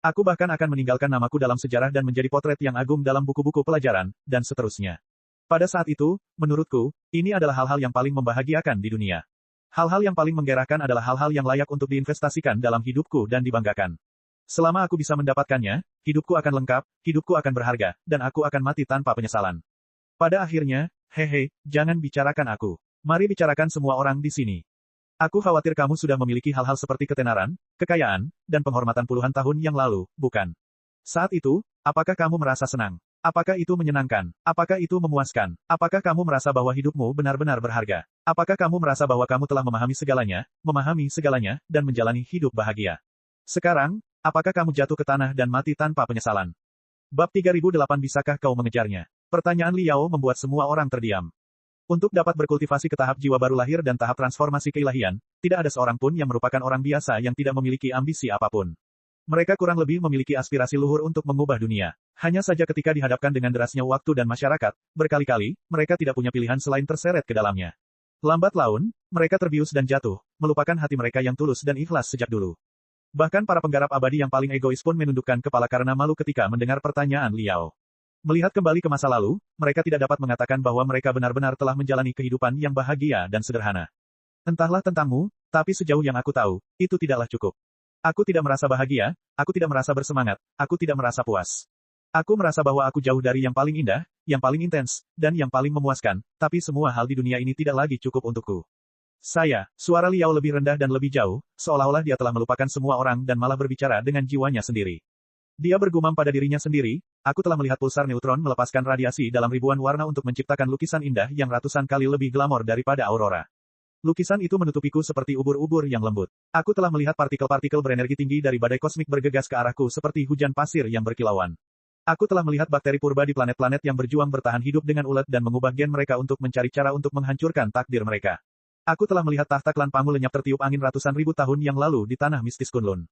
Aku bahkan akan meninggalkan namaku dalam sejarah dan menjadi potret yang agung dalam buku-buku pelajaran, dan seterusnya. Pada saat itu, menurutku, ini adalah hal-hal yang paling membahagiakan di dunia. Hal-hal yang paling menggerakkan adalah hal-hal yang layak untuk diinvestasikan dalam hidupku dan dibanggakan. Selama aku bisa mendapatkannya, hidupku akan lengkap, hidupku akan berharga, dan aku akan mati tanpa penyesalan. Pada akhirnya, hehe, jangan bicarakan aku. Mari bicarakan semua orang di sini. Aku khawatir kamu sudah memiliki hal-hal seperti ketenaran, kekayaan, dan penghormatan puluhan tahun yang lalu, bukan? Saat itu, apakah kamu merasa senang? Apakah itu menyenangkan? Apakah itu memuaskan? Apakah kamu merasa bahwa hidupmu benar-benar berharga? Apakah kamu merasa bahwa kamu telah memahami segalanya, dan menjalani hidup bahagia? Sekarang, apakah kamu jatuh ke tanah dan mati tanpa penyesalan? Bab 3008 Bisakah kau mengejarnya? Pertanyaan Liao membuat semua orang terdiam. Untuk dapat berkultivasi ke tahap jiwa baru lahir dan tahap transformasi keilahian, tidak ada seorang pun yang merupakan orang biasa yang tidak memiliki ambisi apapun. Mereka kurang lebih memiliki aspirasi luhur untuk mengubah dunia. Hanya saja ketika dihadapkan dengan derasnya waktu dan masyarakat, berkali-kali, mereka tidak punya pilihan selain terseret ke dalamnya. Lambat laun, mereka terbius dan jatuh, melupakan hati mereka yang tulus dan ikhlas sejak dulu. Bahkan para penggarap abadi yang paling egois pun menundukkan kepala karena malu ketika mendengar pertanyaan Liao. Melihat kembali ke masa lalu, mereka tidak dapat mengatakan bahwa mereka benar-benar telah menjalani kehidupan yang bahagia dan sederhana. Entahlah tentangmu, tapi sejauh yang aku tahu, itu tidaklah cukup. Aku tidak merasa bahagia, aku tidak merasa bersemangat, aku tidak merasa puas. Aku merasa bahwa aku jauh dari yang paling indah, yang paling intens, dan yang paling memuaskan, tapi semua hal di dunia ini tidak lagi cukup untukku. Suara Liao lebih rendah dan lebih jauh, seolah-olah dia telah melupakan semua orang dan malah berbicara dengan jiwanya sendiri. Dia bergumam pada dirinya sendiri, aku telah melihat pulsar neutron melepaskan radiasi dalam ribuan warna untuk menciptakan lukisan indah yang ratusan kali lebih glamor daripada aurora. Lukisan itu menutupiku seperti ubur-ubur yang lembut. Aku telah melihat partikel-partikel berenergi tinggi dari badai kosmik bergegas ke arahku seperti hujan pasir yang berkilauan. Aku telah melihat bakteri purba di planet-planet yang berjuang bertahan hidup dengan ulet dan mengubah gen mereka untuk mencari cara untuk menghancurkan takdir mereka. Aku telah melihat tahta klan Pangu lenyap tertiup angin ratusan ribu tahun yang lalu di tanah mistis Kunlun.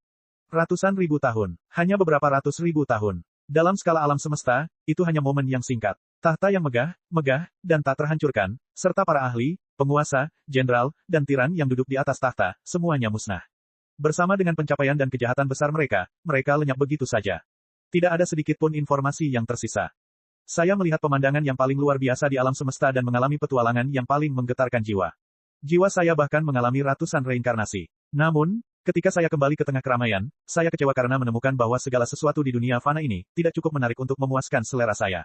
Ratusan ribu tahun. Hanya beberapa ratus ribu tahun. Dalam skala alam semesta, itu hanya momen yang singkat. Tahta yang megah, dan tak terhancurkan, serta para ahli, penguasa, jenderal, dan tiran yang duduk di atas tahta, semuanya musnah. Bersama dengan pencapaian dan kejahatan besar mereka, mereka lenyap begitu saja. Tidak ada sedikit pun informasi yang tersisa. Saya melihat pemandangan yang paling luar biasa di alam semesta dan mengalami petualangan yang paling menggetarkan jiwa. Jiwa saya bahkan mengalami ratusan reinkarnasi. Namun, ketika saya kembali ke tengah keramaian, saya kecewa karena menemukan bahwa segala sesuatu di dunia fana ini tidak cukup menarik untuk memuaskan selera saya.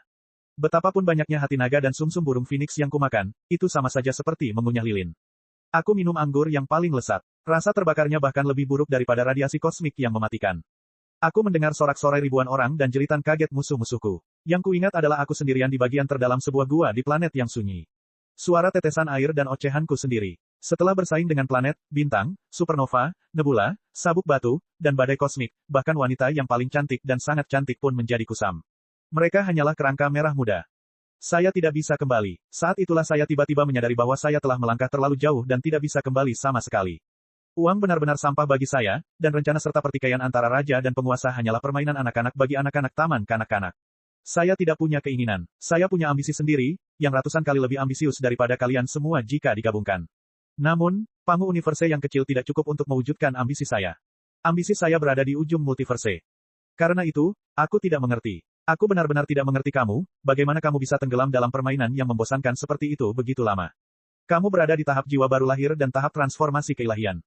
Betapapun banyaknya hati naga dan sumsum burung phoenix yang kumakan, itu sama saja seperti mengunyah lilin. Aku minum anggur yang paling lesat. Rasa terbakarnya bahkan lebih buruk daripada radiasi kosmik yang mematikan. Aku mendengar sorak-sorai ribuan orang dan jeritan kaget musuh-musuhku. Yang kuingat adalah aku sendirian di bagian terdalam sebuah gua di planet yang sunyi. Suara tetesan air dan ocehanku sendiri. Setelah bersaing dengan planet, bintang, supernova, nebula, sabuk batu, dan badai kosmik, bahkan wanita yang paling cantik dan sangat cantik pun menjadi kusam. Mereka hanyalah kerangka merah muda. Saya tidak bisa kembali. Saat itulah saya tiba-tiba menyadari bahwa saya telah melangkah terlalu jauh dan tidak bisa kembali sama sekali. Uang benar-benar sampah bagi saya, dan rencana serta pertikaian antara raja dan penguasa hanyalah permainan anak-anak bagi anak-anak taman kanak-kanak. Saya tidak punya keinginan. Saya punya ambisi sendiri, yang ratusan kali lebih ambisius daripada kalian semua jika digabungkan. Namun, Pangu Universe yang kecil tidak cukup untuk mewujudkan ambisi saya. Ambisi saya berada di ujung multiverse. Karena itu, aku tidak mengerti. Aku benar-benar tidak mengerti kamu, bagaimana kamu bisa tenggelam dalam permainan yang membosankan seperti itu begitu lama. Kamu berada di tahap jiwa baru lahir dan tahap transformasi keilahian.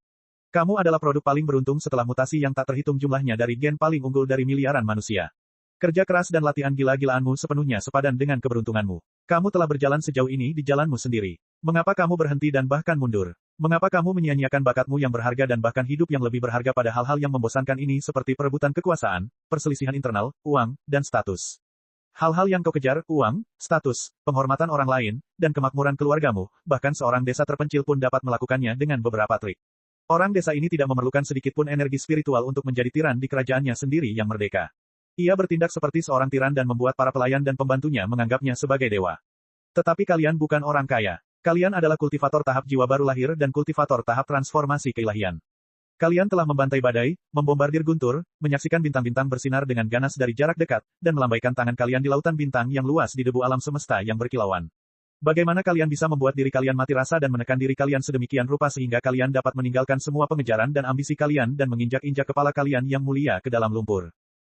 Kamu adalah produk paling beruntung setelah mutasi yang tak terhitung jumlahnya dari gen paling unggul dari miliaran manusia. Kerja keras dan latihan gila-gilaanmu sepenuhnya sepadan dengan keberuntunganmu. Kamu telah berjalan sejauh ini di jalanmu sendiri. Mengapa kamu berhenti dan bahkan mundur? Mengapa kamu menyia-nyiakan bakatmu yang berharga dan bahkan hidup yang lebih berharga pada hal-hal yang membosankan ini seperti perebutan kekuasaan, perselisihan internal, uang, dan status? Hal-hal yang kau kejar, uang, status, penghormatan orang lain, dan kemakmuran keluargamu, bahkan seorang desa terpencil pun dapat melakukannya dengan beberapa trik. Orang desa ini tidak memerlukan sedikitpun energi spiritual untuk menjadi tiran di kerajaannya sendiri yang merdeka. Ia bertindak seperti seorang tiran dan membuat para pelayan dan pembantunya menganggapnya sebagai dewa. Tetapi kalian bukan orang kaya. Kalian adalah kultivator tahap jiwa baru lahir dan kultivator tahap transformasi keilahian. Kalian telah membantai badai, membombardir guntur, menyaksikan bintang-bintang bersinar dengan ganas dari jarak dekat, dan melambaikan tangan kalian di lautan bintang yang luas di debu alam semesta yang berkilauan. Bagaimana kalian bisa membuat diri kalian mati rasa dan menekan diri kalian sedemikian rupa sehingga kalian dapat meninggalkan semua pengejaran dan ambisi kalian dan menginjak-injak kepala kalian yang mulia ke dalam lumpur?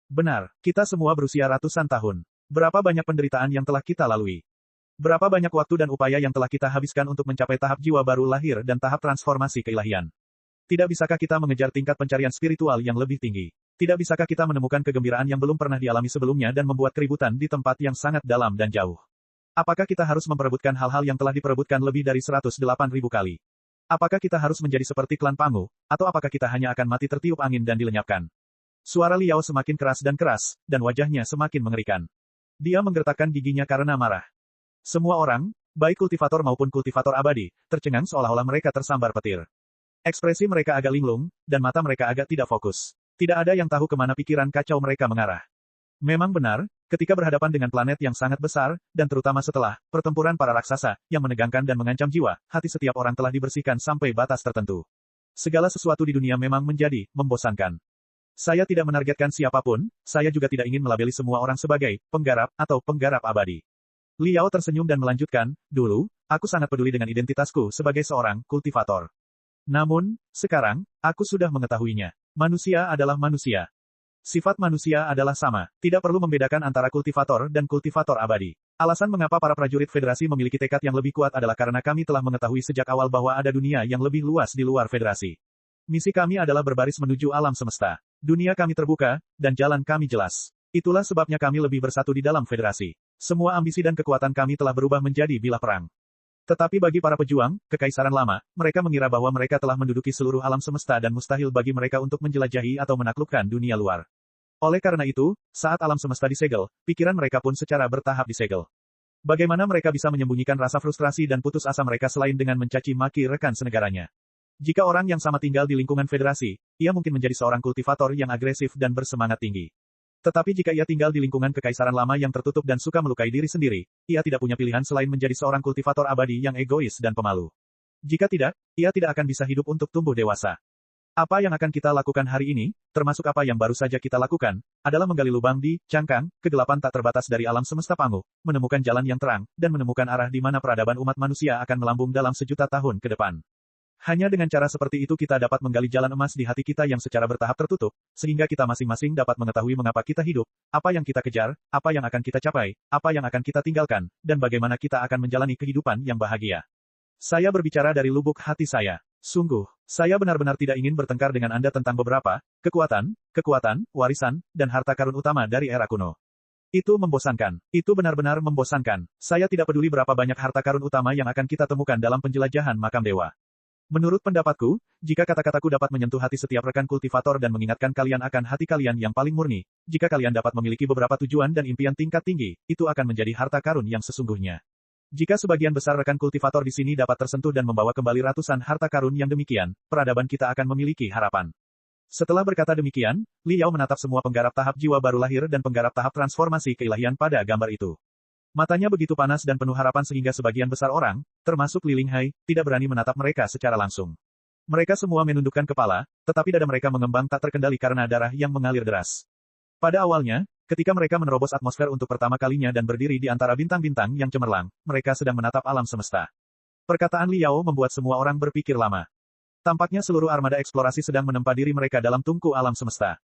Benar, kita semua berusia ratusan tahun. Berapa banyak penderitaan yang telah kita lalui? Berapa banyak waktu dan upaya yang telah kita habiskan untuk mencapai tahap jiwa baru lahir dan tahap transformasi keilahian? Tidak bisakah kita mengejar tingkat pencarian spiritual yang lebih tinggi? Tidak bisakah kita menemukan kegembiraan yang belum pernah dialami sebelumnya dan membuat keributan di tempat yang sangat dalam dan jauh? Apakah kita harus memperebutkan hal-hal yang telah diperebutkan lebih dari 108.000 kali? Apakah kita harus menjadi seperti klan Pangu, atau apakah kita hanya akan mati tertiup angin dan dilenyapkan? Suara Liao semakin keras, dan wajahnya semakin mengerikan. Dia menggertakkan giginya karena marah. Semua orang, baik kultivator maupun kultivator abadi, tercengang seolah-olah mereka tersambar petir. Ekspresi mereka agak linglung, dan mata mereka agak tidak fokus. Tidak ada yang tahu kemana pikiran kacau mereka mengarah. Memang benar, ketika berhadapan dengan planet yang sangat besar, dan terutama setelah pertempuran para raksasa, yang menegangkan dan mengancam jiwa, hati setiap orang telah dibersihkan sampai batas tertentu. Segala sesuatu di dunia memang menjadi membosankan. Saya tidak menargetkan siapapun, saya juga tidak ingin melabeli semua orang sebagai penggarap atau penggarap abadi. Liao tersenyum dan melanjutkan, dulu, aku sangat peduli dengan identitasku sebagai seorang kultivator. Namun, sekarang, aku sudah mengetahuinya. Manusia adalah manusia. Sifat manusia adalah sama, tidak perlu membedakan antara kultivator dan kultivator abadi. Alasan mengapa para prajurit federasi memiliki tekad yang lebih kuat adalah karena kami telah mengetahui sejak awal bahwa ada dunia yang lebih luas di luar federasi. Misi kami adalah berbaris menuju alam semesta. Dunia kami terbuka, dan jalan kami jelas. Itulah sebabnya kami lebih bersatu di dalam federasi. Semua ambisi dan kekuatan kami telah berubah menjadi bilah perang. Tetapi bagi para pejuang, kekaisaran lama, mereka mengira bahwa mereka telah menduduki seluruh alam semesta dan mustahil bagi mereka untuk menjelajahi atau menaklukkan dunia luar. Oleh karena itu, saat alam semesta disegel, pikiran mereka pun secara bertahap disegel. Bagaimana mereka bisa menyembunyikan rasa frustrasi dan putus asa mereka selain dengan mencaci maki rekan senegaranya? Jika orang yang sama tinggal di lingkungan federasi, ia mungkin menjadi seorang kultivator yang agresif dan bersemangat tinggi. Tetapi jika ia tinggal di lingkungan kekaisaran lama yang tertutup dan suka melukai diri sendiri, ia tidak punya pilihan selain menjadi seorang kultivator abadi yang egois dan pemalu. Jika tidak, ia tidak akan bisa hidup untuk tumbuh dewasa. Apa yang akan kita lakukan hari ini, termasuk apa yang baru saja kita lakukan, adalah menggali lubang di cangkang kegelapan tak terbatas dari alam semesta Pangu, menemukan jalan yang terang, dan menemukan arah di mana peradaban umat manusia akan melambung dalam sejuta tahun ke depan. Hanya dengan cara seperti itu kita dapat menggali jalan emas di hati kita yang secara bertahap tertutup, sehingga kita masing-masing dapat mengetahui mengapa kita hidup, apa yang kita kejar, apa yang akan kita capai, apa yang akan kita tinggalkan, dan bagaimana kita akan menjalani kehidupan yang bahagia. Saya berbicara dari lubuk hati saya. Sungguh, saya benar-benar tidak ingin bertengkar dengan Anda tentang beberapa kekuatan, warisan, dan harta karun utama dari era kuno. Itu membosankan. Itu benar-benar membosankan. Saya tidak peduli berapa banyak harta karun utama yang akan kita temukan dalam penjelajahan makam dewa. Menurut pendapatku, jika kata-kataku dapat menyentuh hati setiap rekan kultivator dan mengingatkan kalian akan hati kalian yang paling murni, jika kalian dapat memiliki beberapa tujuan dan impian tingkat tinggi, itu akan menjadi harta karun yang sesungguhnya. Jika sebagian besar rekan kultivator di sini dapat tersentuh dan membawa kembali ratusan harta karun yang demikian, peradaban kita akan memiliki harapan. Setelah berkata demikian, Li Yao menatap semua penggarap tahap jiwa baru lahir dan penggarap tahap transformasi keilahian pada gambar itu. Matanya begitu panas dan penuh harapan sehingga sebagian besar orang, termasuk Li Linghai, tidak berani menatap mereka secara langsung. Mereka semua menundukkan kepala, tetapi dada mereka mengembang tak terkendali karena darah yang mengalir deras. Pada awalnya, ketika mereka menerobos atmosfer untuk pertama kalinya dan berdiri di antara bintang-bintang yang cemerlang, mereka sedang menatap alam semesta. Perkataan Li Yao membuat semua orang berpikir lama. Tampaknya seluruh armada eksplorasi sedang menempa diri mereka dalam tungku alam semesta.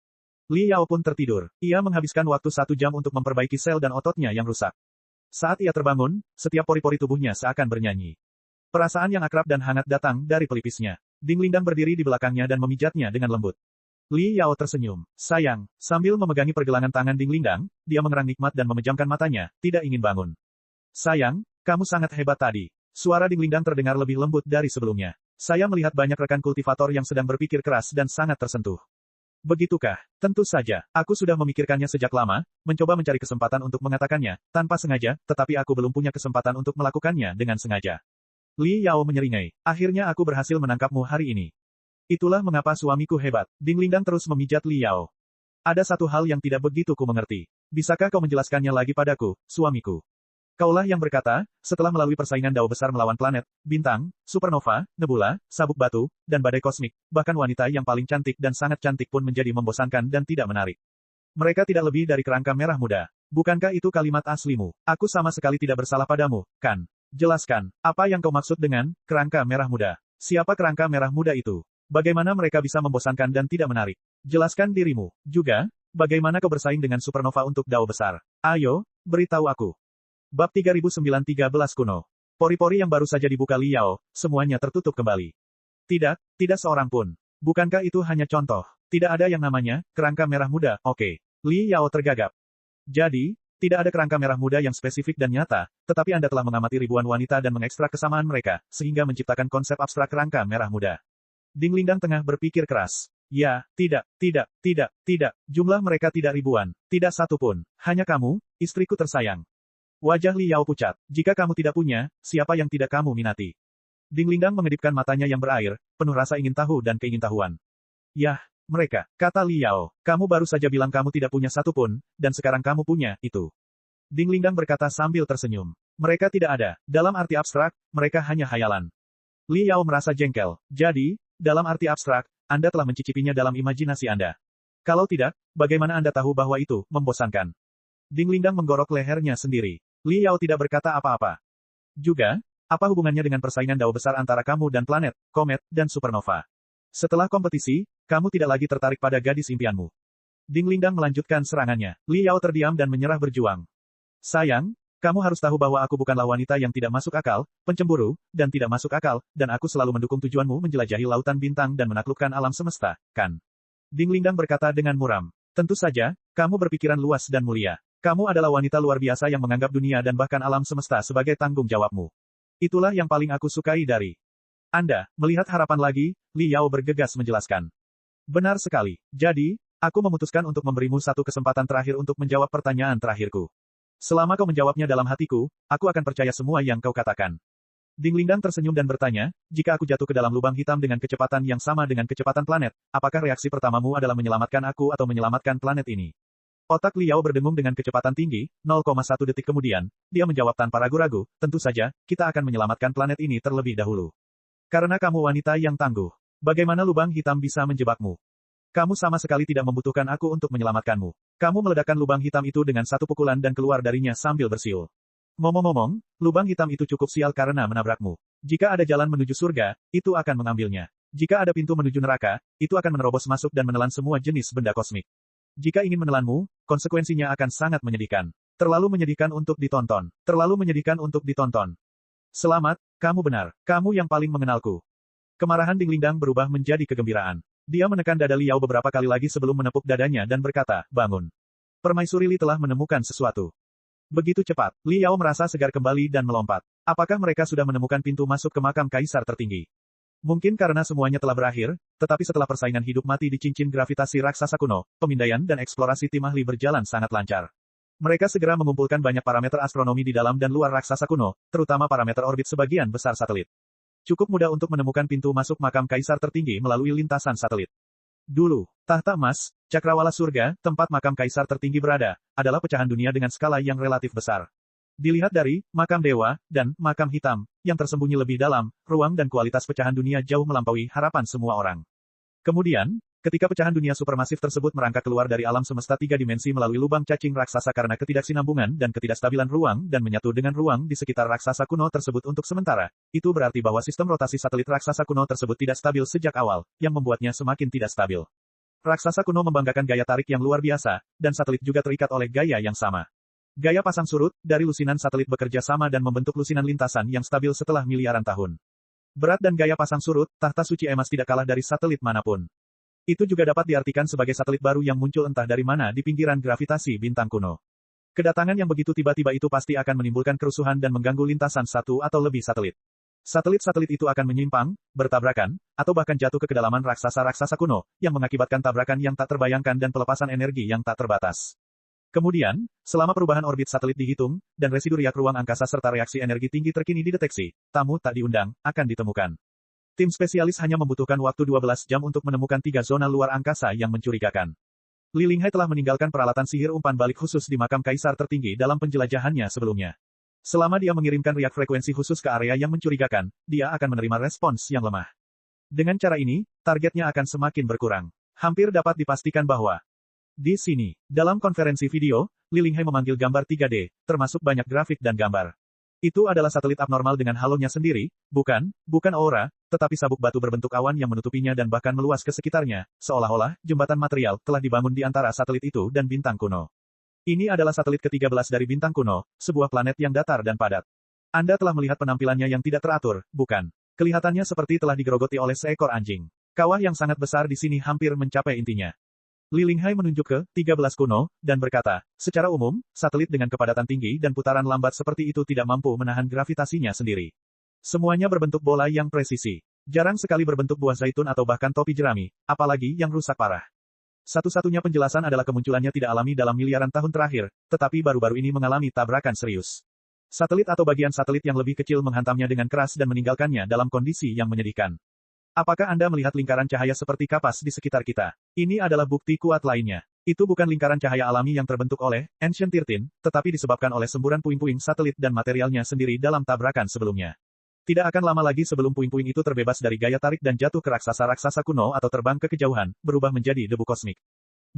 Li Yao pun tertidur. Ia menghabiskan waktu 1 jam untuk memperbaiki sel dan ototnya yang rusak. Saat ia terbangun, setiap pori-pori tubuhnya seakan bernyanyi. Perasaan yang akrab dan hangat datang dari pelipisnya. Ding Lindang berdiri di belakangnya dan memijatnya dengan lembut. Li Yao tersenyum. Sayang, sambil memegangi pergelangan tangan Ding Lindang, dia mengerang nikmat dan memejamkan matanya, tidak ingin bangun. Sayang, kamu sangat hebat tadi. Suara Ding Lindang terdengar lebih lembut dari sebelumnya. Saya melihat banyak rekan kultivator yang sedang berpikir keras dan sangat tersentuh. Begitukah? Tentu saja, aku sudah memikirkannya sejak lama, mencoba mencari kesempatan untuk mengatakannya, tanpa sengaja, tetapi aku belum punya kesempatan untuk melakukannya dengan sengaja. Li Yao menyeringai. Akhirnya aku berhasil menangkapmu hari ini. Itulah mengapa suamiku hebat. Ding Lindang terus memijat Li Yao. Ada satu hal yang tidak begitu ku mengerti. Bisakah kau menjelaskannya lagi padaku, suamiku? Kaulah yang berkata, setelah melalui persaingan dao besar melawan planet, bintang, supernova, nebula, sabuk batu, dan badai kosmik, bahkan wanita yang paling cantik dan sangat cantik pun menjadi membosankan dan tidak menarik. Mereka tidak lebih dari kerangka merah muda. Bukankah itu kalimat aslimu? Aku sama sekali tidak bersalah padamu, kan? Jelaskan, apa yang kau maksud dengan kerangka merah muda? Siapa kerangka merah muda itu? Bagaimana mereka bisa membosankan dan tidak menarik? Jelaskan dirimu. Juga, bagaimana kau bersaing dengan supernova untuk dao besar? Ayo, beritahu aku. Bab 3009-13 kuno. Pori-pori yang baru saja dibuka Li Yao, semuanya tertutup kembali. Tidak seorang pun. Bukankah itu hanya contoh? Tidak ada yang namanya kerangka merah muda, oke. Li Yao tergagap. Jadi, tidak ada kerangka merah muda yang spesifik dan nyata, tetapi Anda telah mengamati ribuan wanita dan mengekstrak kesamaan mereka, sehingga menciptakan konsep abstrak kerangka merah muda. Ding Lindang tengah berpikir keras. Ya, tidak. Jumlah mereka tidak ribuan. Tidak satu pun. Hanya kamu, istriku tersayang. Wajah Li Yao pucat. Jika kamu tidak punya, siapa yang tidak kamu minati? Ding Lindang mengedipkan matanya yang berair, penuh rasa ingin tahu dan keingintahuan. Yah, mereka, kata Li Yao. Kamu baru saja bilang kamu tidak punya satu pun, dan sekarang kamu punya, itu. Ding Lindang berkata sambil tersenyum. Mereka tidak ada. Dalam arti abstrak, mereka hanya hayalan. Li Yao merasa jengkel. Jadi, dalam arti abstrak, Anda telah mencicipinya dalam imajinasi Anda. Kalau tidak, bagaimana Anda tahu bahwa itu membosankan? Ding Lindang menggorok lehernya sendiri. Li Yao tidak berkata apa-apa. Juga, apa hubungannya dengan persaingan dao besar antara kamu dan planet, komet, dan supernova? Setelah kompetisi, kamu tidak lagi tertarik pada gadis impianmu. Ding Lindang melanjutkan serangannya. Li Yao terdiam dan menyerah berjuang. Sayang, kamu harus tahu bahwa aku bukanlah wanita yang tidak masuk akal, pencemburu, dan tidak masuk akal, dan aku selalu mendukung tujuanmu menjelajahi lautan bintang dan menaklukkan alam semesta, kan? Ding Lindang berkata dengan muram. Tentu saja, kamu berpikiran luas dan mulia. Kamu adalah wanita luar biasa yang menganggap dunia dan bahkan alam semesta sebagai tanggung jawabmu. Itulah yang paling aku sukai dari Anda. Melihat harapan lagi, Li Yao bergegas menjelaskan. Benar sekali. Jadi, aku memutuskan untuk memberimu satu kesempatan terakhir untuk menjawab pertanyaan terakhirku. Selama kau menjawabnya dalam hatiku, aku akan percaya semua yang kau katakan. Ding Lindang tersenyum dan bertanya, jika aku jatuh ke dalam lubang hitam dengan kecepatan yang sama dengan kecepatan planet, apakah reaksi pertamamu adalah menyelamatkan aku atau menyelamatkan planet ini? Otak Li Yao berdengung dengan kecepatan tinggi, 0,1 detik kemudian, dia menjawab tanpa ragu-ragu, tentu saja, kita akan menyelamatkan planet ini terlebih dahulu. Karena kamu wanita yang tangguh. Bagaimana lubang hitam bisa menjebakmu? Kamu sama sekali tidak membutuhkan aku untuk menyelamatkanmu. Kamu meledakkan lubang hitam itu dengan satu pukulan dan keluar darinya sambil bersiul. Ngomong-ngomong, lubang hitam itu cukup sial karena menabrakmu. Jika ada jalan menuju surga, itu akan mengambilnya. Jika ada pintu menuju neraka, itu akan menerobos masuk dan menelan semua jenis benda kosmik. Jika ingin menelanmu, konsekuensinya akan sangat menyedihkan. Terlalu menyedihkan untuk ditonton. Terlalu menyedihkan untuk ditonton. Selamat, kamu benar. Kamu yang paling mengenalku. Kemarahan Ding Lingdang berubah menjadi kegembiraan. Dia menekan dada Liao beberapa kali lagi sebelum menepuk dadanya dan berkata, bangun. Permaisuri Li telah menemukan sesuatu. Begitu cepat, Liao merasa segar kembali dan melompat. Apakah mereka sudah menemukan pintu masuk ke makam kaisar tertinggi? Mungkin karena semuanya telah berakhir, tetapi setelah persaingan hidup mati di cincin gravitasi raksasa kuno, pemindaian dan eksplorasi tim ahli berjalan sangat lancar. Mereka segera mengumpulkan banyak parameter astronomi di dalam dan luar raksasa kuno, terutama parameter orbit sebagian besar satelit. Cukup mudah untuk menemukan pintu masuk makam kaisar tertinggi melalui lintasan satelit. Dulu, tahta emas, cakrawala surga, tempat makam kaisar tertinggi berada, adalah pecahan dunia dengan skala yang relatif besar. Dilihat dari makam dewa dan makam hitam yang tersembunyi lebih dalam, ruang dan kualitas pecahan dunia jauh melampaui harapan semua orang. Kemudian, ketika pecahan dunia supermasif tersebut merangkak keluar dari alam semesta tiga dimensi melalui lubang cacing raksasa karena ketidaksinambungan dan ketidakstabilan ruang dan menyatu dengan ruang di sekitar raksasa kuno tersebut untuk sementara, itu berarti bahwa sistem rotasi satelit raksasa kuno tersebut tidak stabil sejak awal, yang membuatnya semakin tidak stabil. Raksasa kuno membanggakan gaya tarik yang luar biasa, dan satelit juga terikat oleh gaya yang sama. Gaya pasang surut, dari lusinan satelit bekerja sama dan membentuk lusinan lintasan yang stabil setelah miliaran tahun. Berat dan gaya pasang surut, tahta suci emas tidak kalah dari satelit manapun. Itu juga dapat diartikan sebagai satelit baru yang muncul entah dari mana di pinggiran gravitasi bintang kuno. Kedatangan yang begitu tiba-tiba itu pasti akan menimbulkan kerusuhan dan mengganggu lintasan satu atau lebih satelit. Satelit-satelit itu akan menyimpang, bertabrakan, atau bahkan jatuh ke kedalaman raksasa-raksasa kuno, yang mengakibatkan tabrakan yang tak terbayangkan dan pelepasan energi yang tak terbatas. Kemudian, selama perubahan orbit satelit dihitung, dan residu riak ruang angkasa serta reaksi energi tinggi terkini dideteksi, tamu tak diundang, akan ditemukan. Tim spesialis hanya membutuhkan waktu 12 jam untuk menemukan 3 zona luar angkasa yang mencurigakan. Li Linghai telah meninggalkan peralatan sihir umpan balik khusus di makam kaisar tertinggi dalam penjelajahannya sebelumnya. Selama dia mengirimkan riak frekuensi khusus ke area yang mencurigakan, dia akan menerima respons yang lemah. Dengan cara ini, targetnya akan semakin berkurang. Hampir dapat dipastikan bahwa di sini, dalam konferensi video, Li Linghai memanggil gambar 3D, termasuk banyak grafik dan gambar. Itu adalah satelit abnormal dengan halonya sendiri, bukan aura, tetapi sabuk batu berbentuk awan yang menutupinya dan bahkan meluas ke sekitarnya, seolah-olah jembatan material telah dibangun di antara satelit itu dan bintang kuno. Ini adalah satelit ke-13 dari bintang kuno, sebuah planet yang datar dan padat. Anda telah melihat penampilannya yang tidak teratur, bukan? Kelihatannya seperti telah digerogoti oleh seekor anjing. Kawah yang sangat besar di sini hampir mencapai intinya. Li Linghai menunjuk ke 13 kuno, dan berkata, secara umum, satelit dengan kepadatan tinggi dan putaran lambat seperti itu tidak mampu menahan gravitasinya sendiri. Semuanya berbentuk bola yang presisi. Jarang sekali berbentuk buah zaitun atau bahkan topi jerami, apalagi yang rusak parah. Satu-satunya penjelasan adalah kemunculannya tidak alami dalam miliaran tahun terakhir, tetapi baru-baru ini mengalami tabrakan serius. Satelit atau bagian satelit yang lebih kecil menghantamnya dengan keras dan meninggalkannya dalam kondisi yang menyedihkan. Apakah Anda melihat lingkaran cahaya seperti kapas di sekitar kita? Ini adalah bukti kuat lainnya. Itu bukan lingkaran cahaya alami yang terbentuk oleh Ancient 13, tetapi disebabkan oleh semburan puing-puing satelit dan materialnya sendiri dalam tabrakan sebelumnya. Tidak akan lama lagi sebelum puing-puing itu terbebas dari gaya tarik dan jatuh ke raksasa-raksasa kuno atau terbang ke kejauhan, berubah menjadi debu kosmik.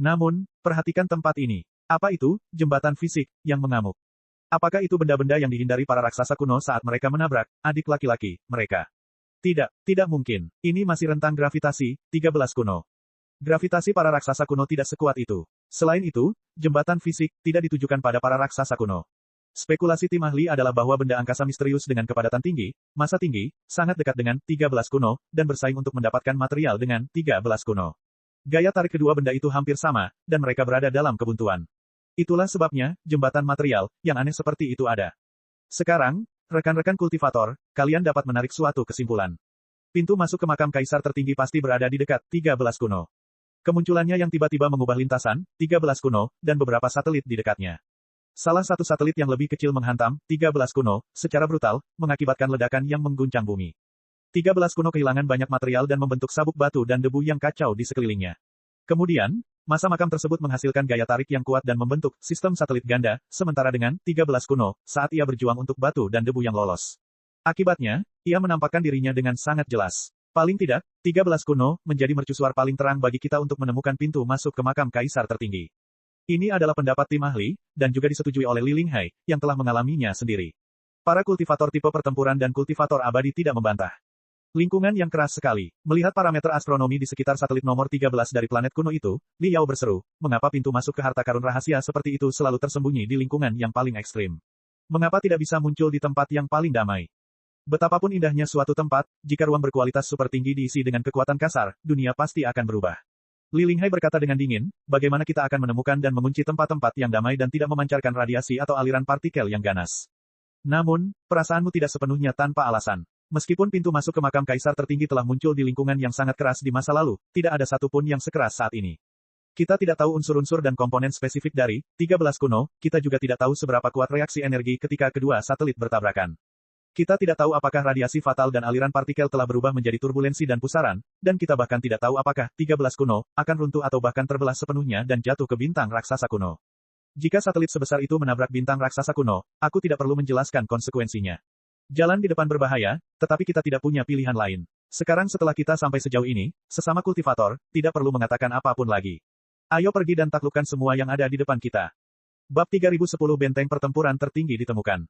Namun, perhatikan tempat ini. Apa itu, jembatan fisik, yang mengamuk? Apakah itu benda-benda yang dihindari para raksasa kuno saat mereka menabrak adik laki-laki mereka? Tidak mungkin. Ini masih rentang gravitasi, 13 kuno. Gravitasi para raksasa kuno tidak sekuat itu. Selain itu, jembatan fisik tidak ditujukan pada para raksasa kuno. Spekulasi tim ahli adalah bahwa benda angkasa misterius dengan kepadatan tinggi, massa tinggi, sangat dekat dengan 13 kuno, dan bersaing untuk mendapatkan material dengan 13 kuno. Gaya tarik kedua benda itu hampir sama, dan mereka berada dalam kebuntuan. Itulah sebabnya, jembatan material, yang aneh seperti itu ada. Sekarang, rekan-rekan kultivator, kalian dapat menarik suatu kesimpulan. Pintu masuk ke makam kaisar tertinggi pasti berada di dekat 13 kuno. Kemunculannya yang tiba-tiba mengubah lintasan, 13 kuno, dan beberapa satelit di dekatnya. Salah satu satelit yang lebih kecil menghantam, 13 kuno, secara brutal, mengakibatkan ledakan yang mengguncang bumi. 13 kuno kehilangan banyak material dan membentuk sabuk batu dan debu yang kacau di sekelilingnya. Kemudian, masa makam tersebut menghasilkan gaya tarik yang kuat dan membentuk sistem satelit ganda, sementara dengan 13 kuno, saat ia berjuang untuk batu dan debu yang lolos. Akibatnya, ia menampakkan dirinya dengan sangat jelas. Paling tidak, 13 kuno, menjadi mercusuar paling terang bagi kita untuk menemukan pintu masuk ke makam kaisar tertinggi. Ini adalah pendapat tim ahli, dan juga disetujui oleh Li Linghai, yang telah mengalaminya sendiri. Para kultivator tipe pertempuran dan kultivator abadi tidak membantah. Lingkungan yang keras sekali. Melihat parameter astronomi di sekitar satelit nomor 13 dari planet kuno itu, Li Yao berseru, mengapa pintu masuk ke harta karun rahasia seperti itu selalu tersembunyi di lingkungan yang paling ekstrim? Mengapa tidak bisa muncul di tempat yang paling damai? Betapapun indahnya suatu tempat, jika ruang berkualitas super tinggi diisi dengan kekuatan kasar, dunia pasti akan berubah. Li Linghai berkata dengan dingin, bagaimana kita akan menemukan dan mengunci tempat-tempat yang damai dan tidak memancarkan radiasi atau aliran partikel yang ganas? Namun, perasaanmu tidak sepenuhnya tanpa alasan. Meskipun pintu masuk ke makam kaisar tertinggi telah muncul di lingkungan yang sangat keras di masa lalu, tidak ada satupun yang sekeras saat ini. Kita tidak tahu unsur-unsur dan komponen spesifik dari 13 kuno, kita juga tidak tahu seberapa kuat reaksi energi ketika kedua satelit bertabrakan. Kita tidak tahu apakah radiasi fatal dan aliran partikel telah berubah menjadi turbulensi dan pusaran, dan kita bahkan tidak tahu apakah 13 kuno akan runtuh atau bahkan terbelah sepenuhnya dan jatuh ke bintang raksasa kuno. Jika satelit sebesar itu menabrak bintang raksasa kuno, aku tidak perlu menjelaskan konsekuensinya. Jalan di depan berbahaya, tetapi kita tidak punya pilihan lain. Sekarang setelah kita sampai sejauh ini, sesama kultivator, tidak perlu mengatakan apapun lagi. Ayo pergi dan taklukkan semua yang ada di depan kita. Bab 3010 Benteng Pertempuran Tertinggi ditemukan.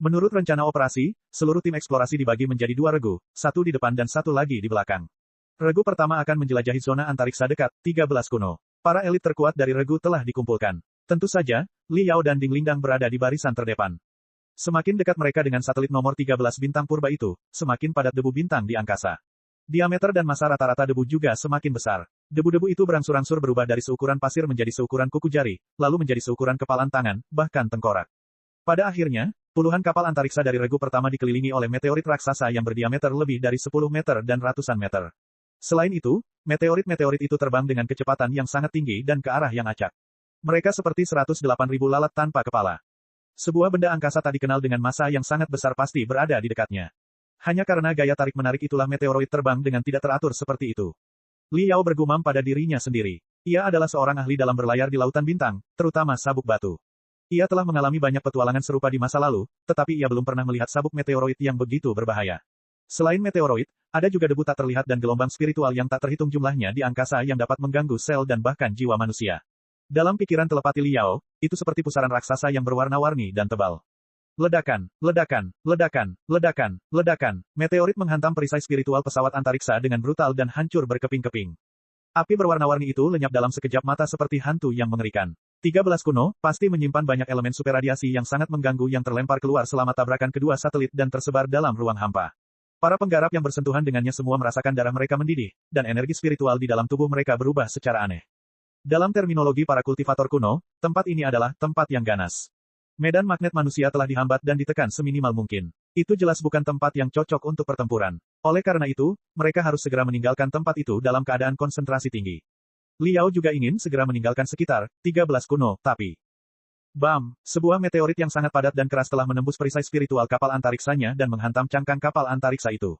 Menurut rencana operasi, seluruh tim eksplorasi dibagi menjadi dua regu, satu di depan dan satu lagi di belakang. Regu pertama akan menjelajahi zona antariksa dekat, 13 kuno. Para elit terkuat dari regu telah dikumpulkan. Tentu saja, Li Yao dan Ding Lingdang berada di barisan terdepan. Semakin dekat mereka dengan satelit nomor 13 bintang purba itu, semakin padat debu bintang di angkasa. Diameter dan massa rata-rata debu juga semakin besar. Debu-debu itu berangsur-angsur berubah dari seukuran pasir menjadi seukuran kuku jari, lalu menjadi seukuran kepalan tangan, bahkan tengkorak. Pada akhirnya, puluhan kapal antariksa dari regu pertama dikelilingi oleh meteorit raksasa yang berdiameter lebih dari 10 meter dan ratusan meter. Selain itu, meteorit-meteorit itu terbang dengan kecepatan yang sangat tinggi dan ke arah yang acak. Mereka seperti 108.000 lalat tanpa kepala. Sebuah benda angkasa tak dikenal dengan massa yang sangat besar pasti berada di dekatnya. Hanya karena gaya tarik-menarik itulah meteoroid terbang dengan tidak teratur seperti itu. Li Yao bergumam pada dirinya sendiri. Ia adalah seorang ahli dalam berlayar di lautan bintang, terutama sabuk batu. Ia telah mengalami banyak petualangan serupa di masa lalu, tetapi ia belum pernah melihat sabuk meteoroid yang begitu berbahaya. Selain meteoroid, ada juga debu tak terlihat dan gelombang spiritual yang tak terhitung jumlahnya di angkasa yang dapat mengganggu sel dan bahkan jiwa manusia. Dalam pikiran telepati Li Yao, itu seperti pusaran raksasa yang berwarna-warni dan tebal. Ledakan, ledakan, ledakan, ledakan, ledakan. Meteorit menghantam perisai spiritual pesawat antariksa dengan brutal dan hancur berkeping-keping. Api berwarna-warni itu lenyap dalam sekejap mata seperti hantu yang mengerikan. 13 kuno, pasti menyimpan banyak elemen superradiasi yang sangat mengganggu yang terlempar keluar selama tabrakan kedua satelit dan tersebar dalam ruang hampa. Para penggarap yang bersentuhan dengannya semua merasakan darah mereka mendidih, dan energi spiritual di dalam tubuh mereka berubah secara aneh. Dalam terminologi para kultivator kuno, tempat ini adalah tempat yang ganas. Medan magnet manusia telah dihambat dan ditekan seminimal mungkin. Itu jelas bukan tempat yang cocok untuk pertempuran. Oleh karena itu, mereka harus segera meninggalkan tempat itu dalam keadaan konsentrasi tinggi. Li Yao juga ingin segera meninggalkan sekitar 13 kuno, tapi... Bam! Sebuah meteorit yang sangat padat dan keras telah menembus perisai spiritual kapal antariksanya dan menghantam cangkang kapal antariksa itu.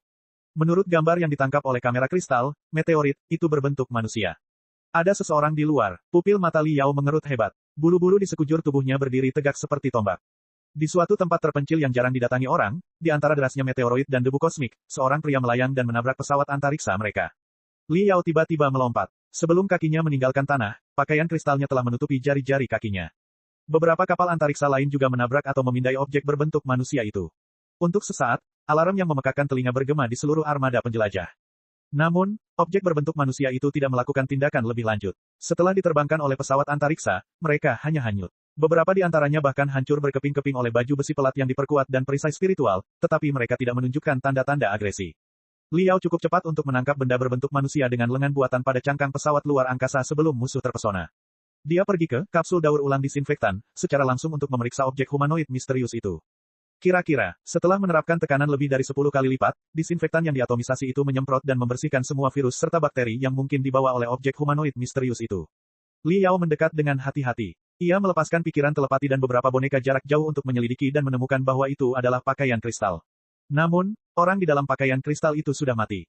Menurut gambar yang ditangkap oleh kamera kristal, meteorit itu berbentuk manusia. Ada seseorang di luar. Pupil mata Li Yao mengerut hebat. Bulu-bulu di sekujur tubuhnya berdiri tegak seperti tombak. Di suatu tempat terpencil yang jarang didatangi orang, di antara derasnya meteoroid dan debu kosmik, seorang pria melayang dan menabrak pesawat antariksa mereka. Li Yao tiba-tiba melompat. Sebelum kakinya meninggalkan tanah, pakaian kristalnya telah menutupi jari-jari kakinya. Beberapa kapal antariksa lain juga menabrak atau memindai objek berbentuk manusia itu. Untuk sesaat, alarm yang memekakkan telinga bergema di seluruh armada penjelajah. Namun, objek berbentuk manusia itu tidak melakukan tindakan lebih lanjut. Setelah diterbangkan oleh pesawat antariksa, mereka hanya hanyut. Beberapa di antaranya bahkan hancur berkeping-keping oleh baju besi pelat yang diperkuat dan perisai spiritual, tetapi mereka tidak menunjukkan tanda-tanda agresi. Li Yao cukup cepat untuk menangkap benda berbentuk manusia dengan lengan buatan pada cangkang pesawat luar angkasa sebelum musuh terpesona. Dia pergi ke kapsul daur ulang disinfektan, secara langsung untuk memeriksa objek humanoid misterius itu. Kira-kira, setelah menerapkan tekanan lebih dari 10 kali lipat, disinfektan yang diatomisasi itu menyemprot dan membersihkan semua virus serta bakteri yang mungkin dibawa oleh objek humanoid misterius itu. Li Yao mendekat dengan hati-hati. Ia melepaskan pikiran telepati dan beberapa boneka jarak jauh untuk menyelidiki dan menemukan bahwa itu adalah pakaian kristal. Namun, orang di dalam pakaian kristal itu sudah mati.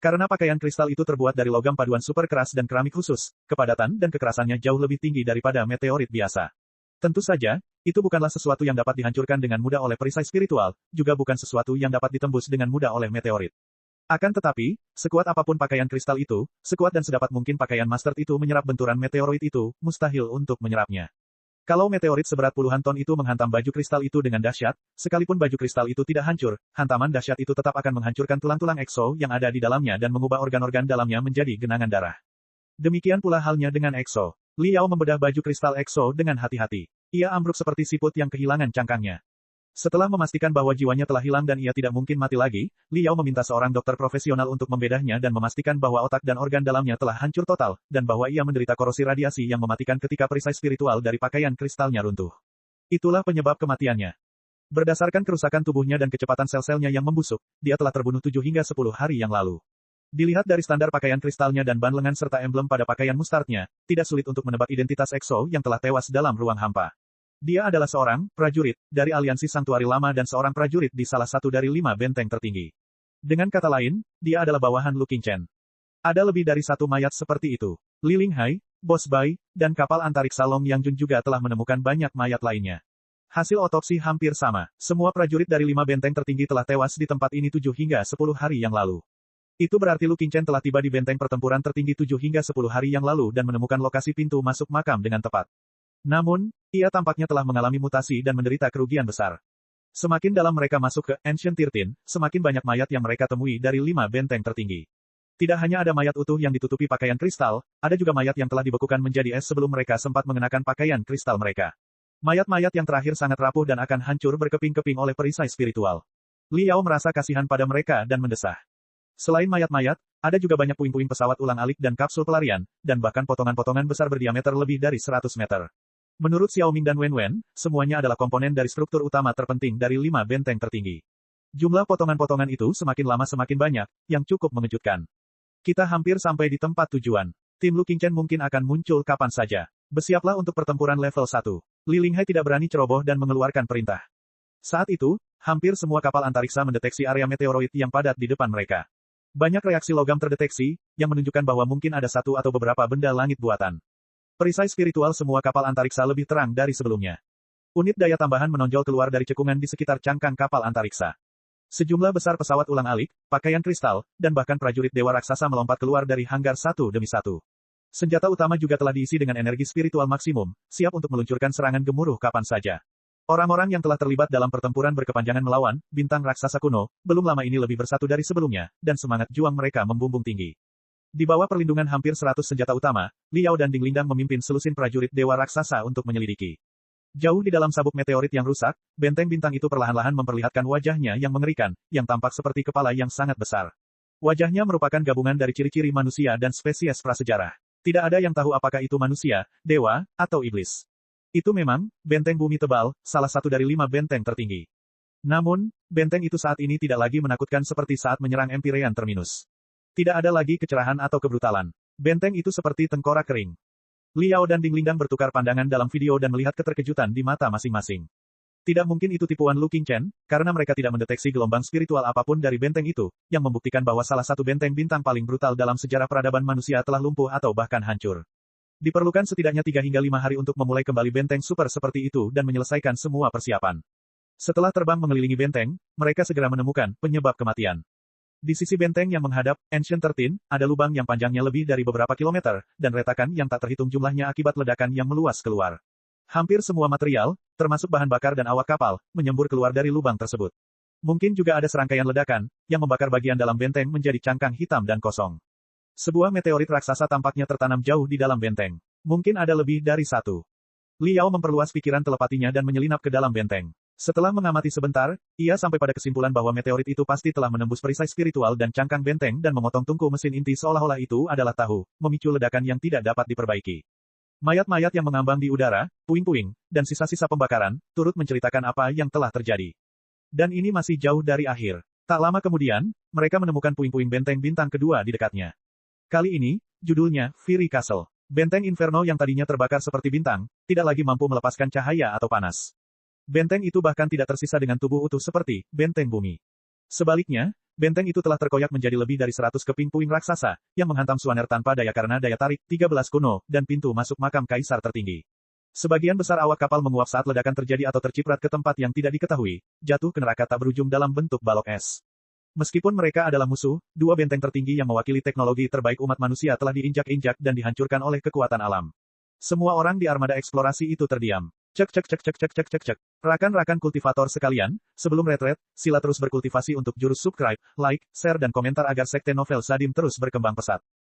Karena pakaian kristal itu terbuat dari logam paduan super keras dan keramik khusus, kepadatan dan kekerasannya jauh lebih tinggi daripada meteorit biasa. Tentu saja, itu bukanlah sesuatu yang dapat dihancurkan dengan mudah oleh perisai spiritual, juga bukan sesuatu yang dapat ditembus dengan mudah oleh meteorit. Akan tetapi, sekuat apapun pakaian kristal itu, sekuat dan sedapat mungkin pakaian master itu menyerap benturan meteoroid itu, mustahil untuk menyerapnya. Kalau meteorit seberat puluhan ton itu menghantam baju kristal itu dengan dahsyat, sekalipun baju kristal itu tidak hancur, hantaman dahsyat itu tetap akan menghancurkan tulang-tulang Exo yang ada di dalamnya dan mengubah organ-organ dalamnya menjadi genangan darah. Demikian pula halnya dengan Exo. Liao membedah baju kristal Exo dengan hati-hati. Ia ambruk seperti siput yang kehilangan cangkangnya. Setelah memastikan bahwa jiwanya telah hilang dan ia tidak mungkin mati lagi, Liao meminta seorang dokter profesional untuk membedahnya dan memastikan bahwa otak dan organ dalamnya telah hancur total, dan bahwa ia menderita korosi radiasi yang mematikan ketika perisai spiritual dari pakaian kristalnya runtuh. Itulah penyebab kematiannya. Berdasarkan kerusakan tubuhnya dan kecepatan sel-selnya yang membusuk, dia telah terbunuh 7 hingga 10 hari yang lalu. Dilihat dari standar pakaian kristalnya dan ban lengan serta emblem pada pakaian mustardnya, tidak sulit untuk menebak identitas Exo yang telah tewas dalam ruang hampa. Dia adalah seorang prajurit dari aliansi Santuari Lama dan seorang prajurit di salah satu dari 5 benteng tertinggi. Dengan kata lain, dia adalah bawahan Lu Qingchen. Ada lebih dari satu mayat seperti itu. Li Linghai, Bos Bai, dan kapal antariksa Long Yangjun juga telah menemukan banyak mayat lainnya. Hasil otopsi hampir sama. Semua prajurit dari 5 benteng tertinggi telah tewas di tempat ini 7 hingga 10 hari yang lalu. Itu berarti Lu Qingchen telah tiba di benteng pertempuran tertinggi 7 hingga 10 hari yang lalu dan menemukan lokasi pintu masuk makam dengan tepat. Namun, ia tampaknya telah mengalami mutasi dan menderita kerugian besar. Semakin dalam mereka masuk ke Ancient 13, semakin banyak mayat yang mereka temui dari 5 benteng tertinggi. Tidak hanya ada mayat utuh yang ditutupi pakaian kristal, ada juga mayat yang telah dibekukan menjadi es sebelum mereka sempat mengenakan pakaian kristal mereka. Mayat-mayat yang terakhir sangat rapuh dan akan hancur berkeping-keping oleh perisai spiritual. Liao merasa kasihan pada mereka dan mendesah. Selain mayat-mayat, ada juga banyak puing-puing pesawat ulang-alik dan kapsul pelarian, dan bahkan potongan-potongan besar berdiameter lebih dari 100 meter. Menurut Xiaoming dan Wen, semuanya adalah komponen dari struktur utama terpenting dari 5 benteng tertinggi. Jumlah potongan-potongan itu semakin lama semakin banyak, yang cukup mengejutkan. Kita hampir sampai di tempat tujuan. Tim Lu Qingchen mungkin akan muncul kapan saja. Bersiaplah untuk pertempuran level 1. Li Linghai tidak berani ceroboh dan mengeluarkan perintah. Saat itu, hampir semua kapal antariksa mendeteksi area meteoroid yang padat di depan mereka. Banyak reaksi logam terdeteksi, yang menunjukkan bahwa mungkin ada satu atau beberapa benda langit buatan. Perisai spiritual semua kapal antariksa lebih terang dari sebelumnya. Unit daya tambahan menonjol keluar dari cekungan di sekitar cangkang kapal antariksa. Sejumlah besar pesawat ulang-alik, pakaian kristal, dan bahkan prajurit dewa raksasa melompat keluar dari hanggar satu demi satu. Senjata utama juga telah diisi dengan energi spiritual maksimum, siap untuk meluncurkan serangan gemuruh kapan saja. Orang-orang yang telah terlibat dalam pertempuran berkepanjangan melawan bintang raksasa kuno, belum lama ini lebih bersatu dari sebelumnya, dan semangat juang mereka membumbung tinggi. Di bawah perlindungan hampir 100 senjata utama, Liao dan Ding Lingdang memimpin selusin prajurit dewa raksasa untuk menyelidiki. Jauh di dalam sabuk meteorit yang rusak, benteng bintang itu perlahan-lahan memperlihatkan wajahnya yang mengerikan, yang tampak seperti kepala yang sangat besar. Wajahnya merupakan gabungan dari ciri-ciri manusia dan spesies prasejarah. Tidak ada yang tahu apakah itu manusia, dewa, atau iblis. Itu memang, benteng bumi tebal, salah satu dari 5 benteng tertinggi. Namun, benteng itu saat ini tidak lagi menakutkan seperti saat menyerang Empyrean Terminus. Tidak ada lagi kecerahan atau kebrutalan. Benteng itu seperti tengkorak kering. Liao dan Ding Lingdang bertukar pandangan dalam video dan melihat keterkejutan di mata masing-masing. Tidak mungkin itu tipuan Lu Qingchen, karena mereka tidak mendeteksi gelombang spiritual apapun dari benteng itu, yang membuktikan bahwa salah satu benteng bintang paling brutal dalam sejarah peradaban manusia telah lumpuh atau bahkan hancur. Diperlukan setidaknya 3 hingga 5 hari untuk memulai kembali benteng super seperti itu dan menyelesaikan semua persiapan. Setelah terbang mengelilingi benteng, mereka segera menemukan penyebab kematian. Di sisi benteng yang menghadap Ancient 13, ada lubang yang panjangnya lebih dari beberapa kilometer, dan retakan yang tak terhitung jumlahnya akibat ledakan yang meluas keluar. Hampir semua material, termasuk bahan bakar dan awak kapal, menyembur keluar dari lubang tersebut. Mungkin juga ada serangkaian ledakan, yang membakar bagian dalam benteng menjadi cangkang hitam dan kosong. Sebuah meteorit raksasa tampaknya tertanam jauh di dalam benteng. Mungkin ada lebih dari satu. Liao memperluas pikiran telepatinya dan menyelinap ke dalam benteng. Setelah mengamati sebentar, ia sampai pada kesimpulan bahwa meteorit itu pasti telah menembus perisai spiritual dan cangkang benteng dan memotong tungku mesin inti seolah-olah itu adalah tahu, memicu ledakan yang tidak dapat diperbaiki. Mayat-mayat yang mengambang di udara, puing-puing, dan sisa-sisa pembakaran, turut menceritakan apa yang telah terjadi. Dan ini masih jauh dari akhir. Tak lama kemudian, mereka menemukan puing-puing benteng bintang kedua di dekatnya. Kali ini, judulnya, Fury Castle. Benteng Inferno yang tadinya terbakar seperti bintang, tidak lagi mampu melepaskan cahaya atau panas. Benteng itu bahkan tidak tersisa dengan tubuh utuh seperti benteng bumi. Sebaliknya, benteng itu telah terkoyak menjadi lebih dari 100 keping puing raksasa, yang menghantam Suaner tanpa daya karena daya tarik 13 kuno, dan pintu masuk makam kaisar tertinggi. Sebagian besar awak kapal menguap saat ledakan terjadi atau terciprat ke tempat yang tidak diketahui, jatuh ke neraka tak berujung dalam bentuk balok es. Meskipun mereka adalah musuh, dua benteng tertinggi yang mewakili teknologi terbaik umat manusia telah diinjak-injak dan dihancurkan oleh kekuatan alam. Semua orang di armada eksplorasi itu terdiam. Cek cek cek cek cek cek cek cek. Rakan-rakan kultivator sekalian, sebelum retret, sila terus berkultivasi untuk jurus subscribe, like, share dan komentar agar sekte novel Sadim terus berkembang pesat.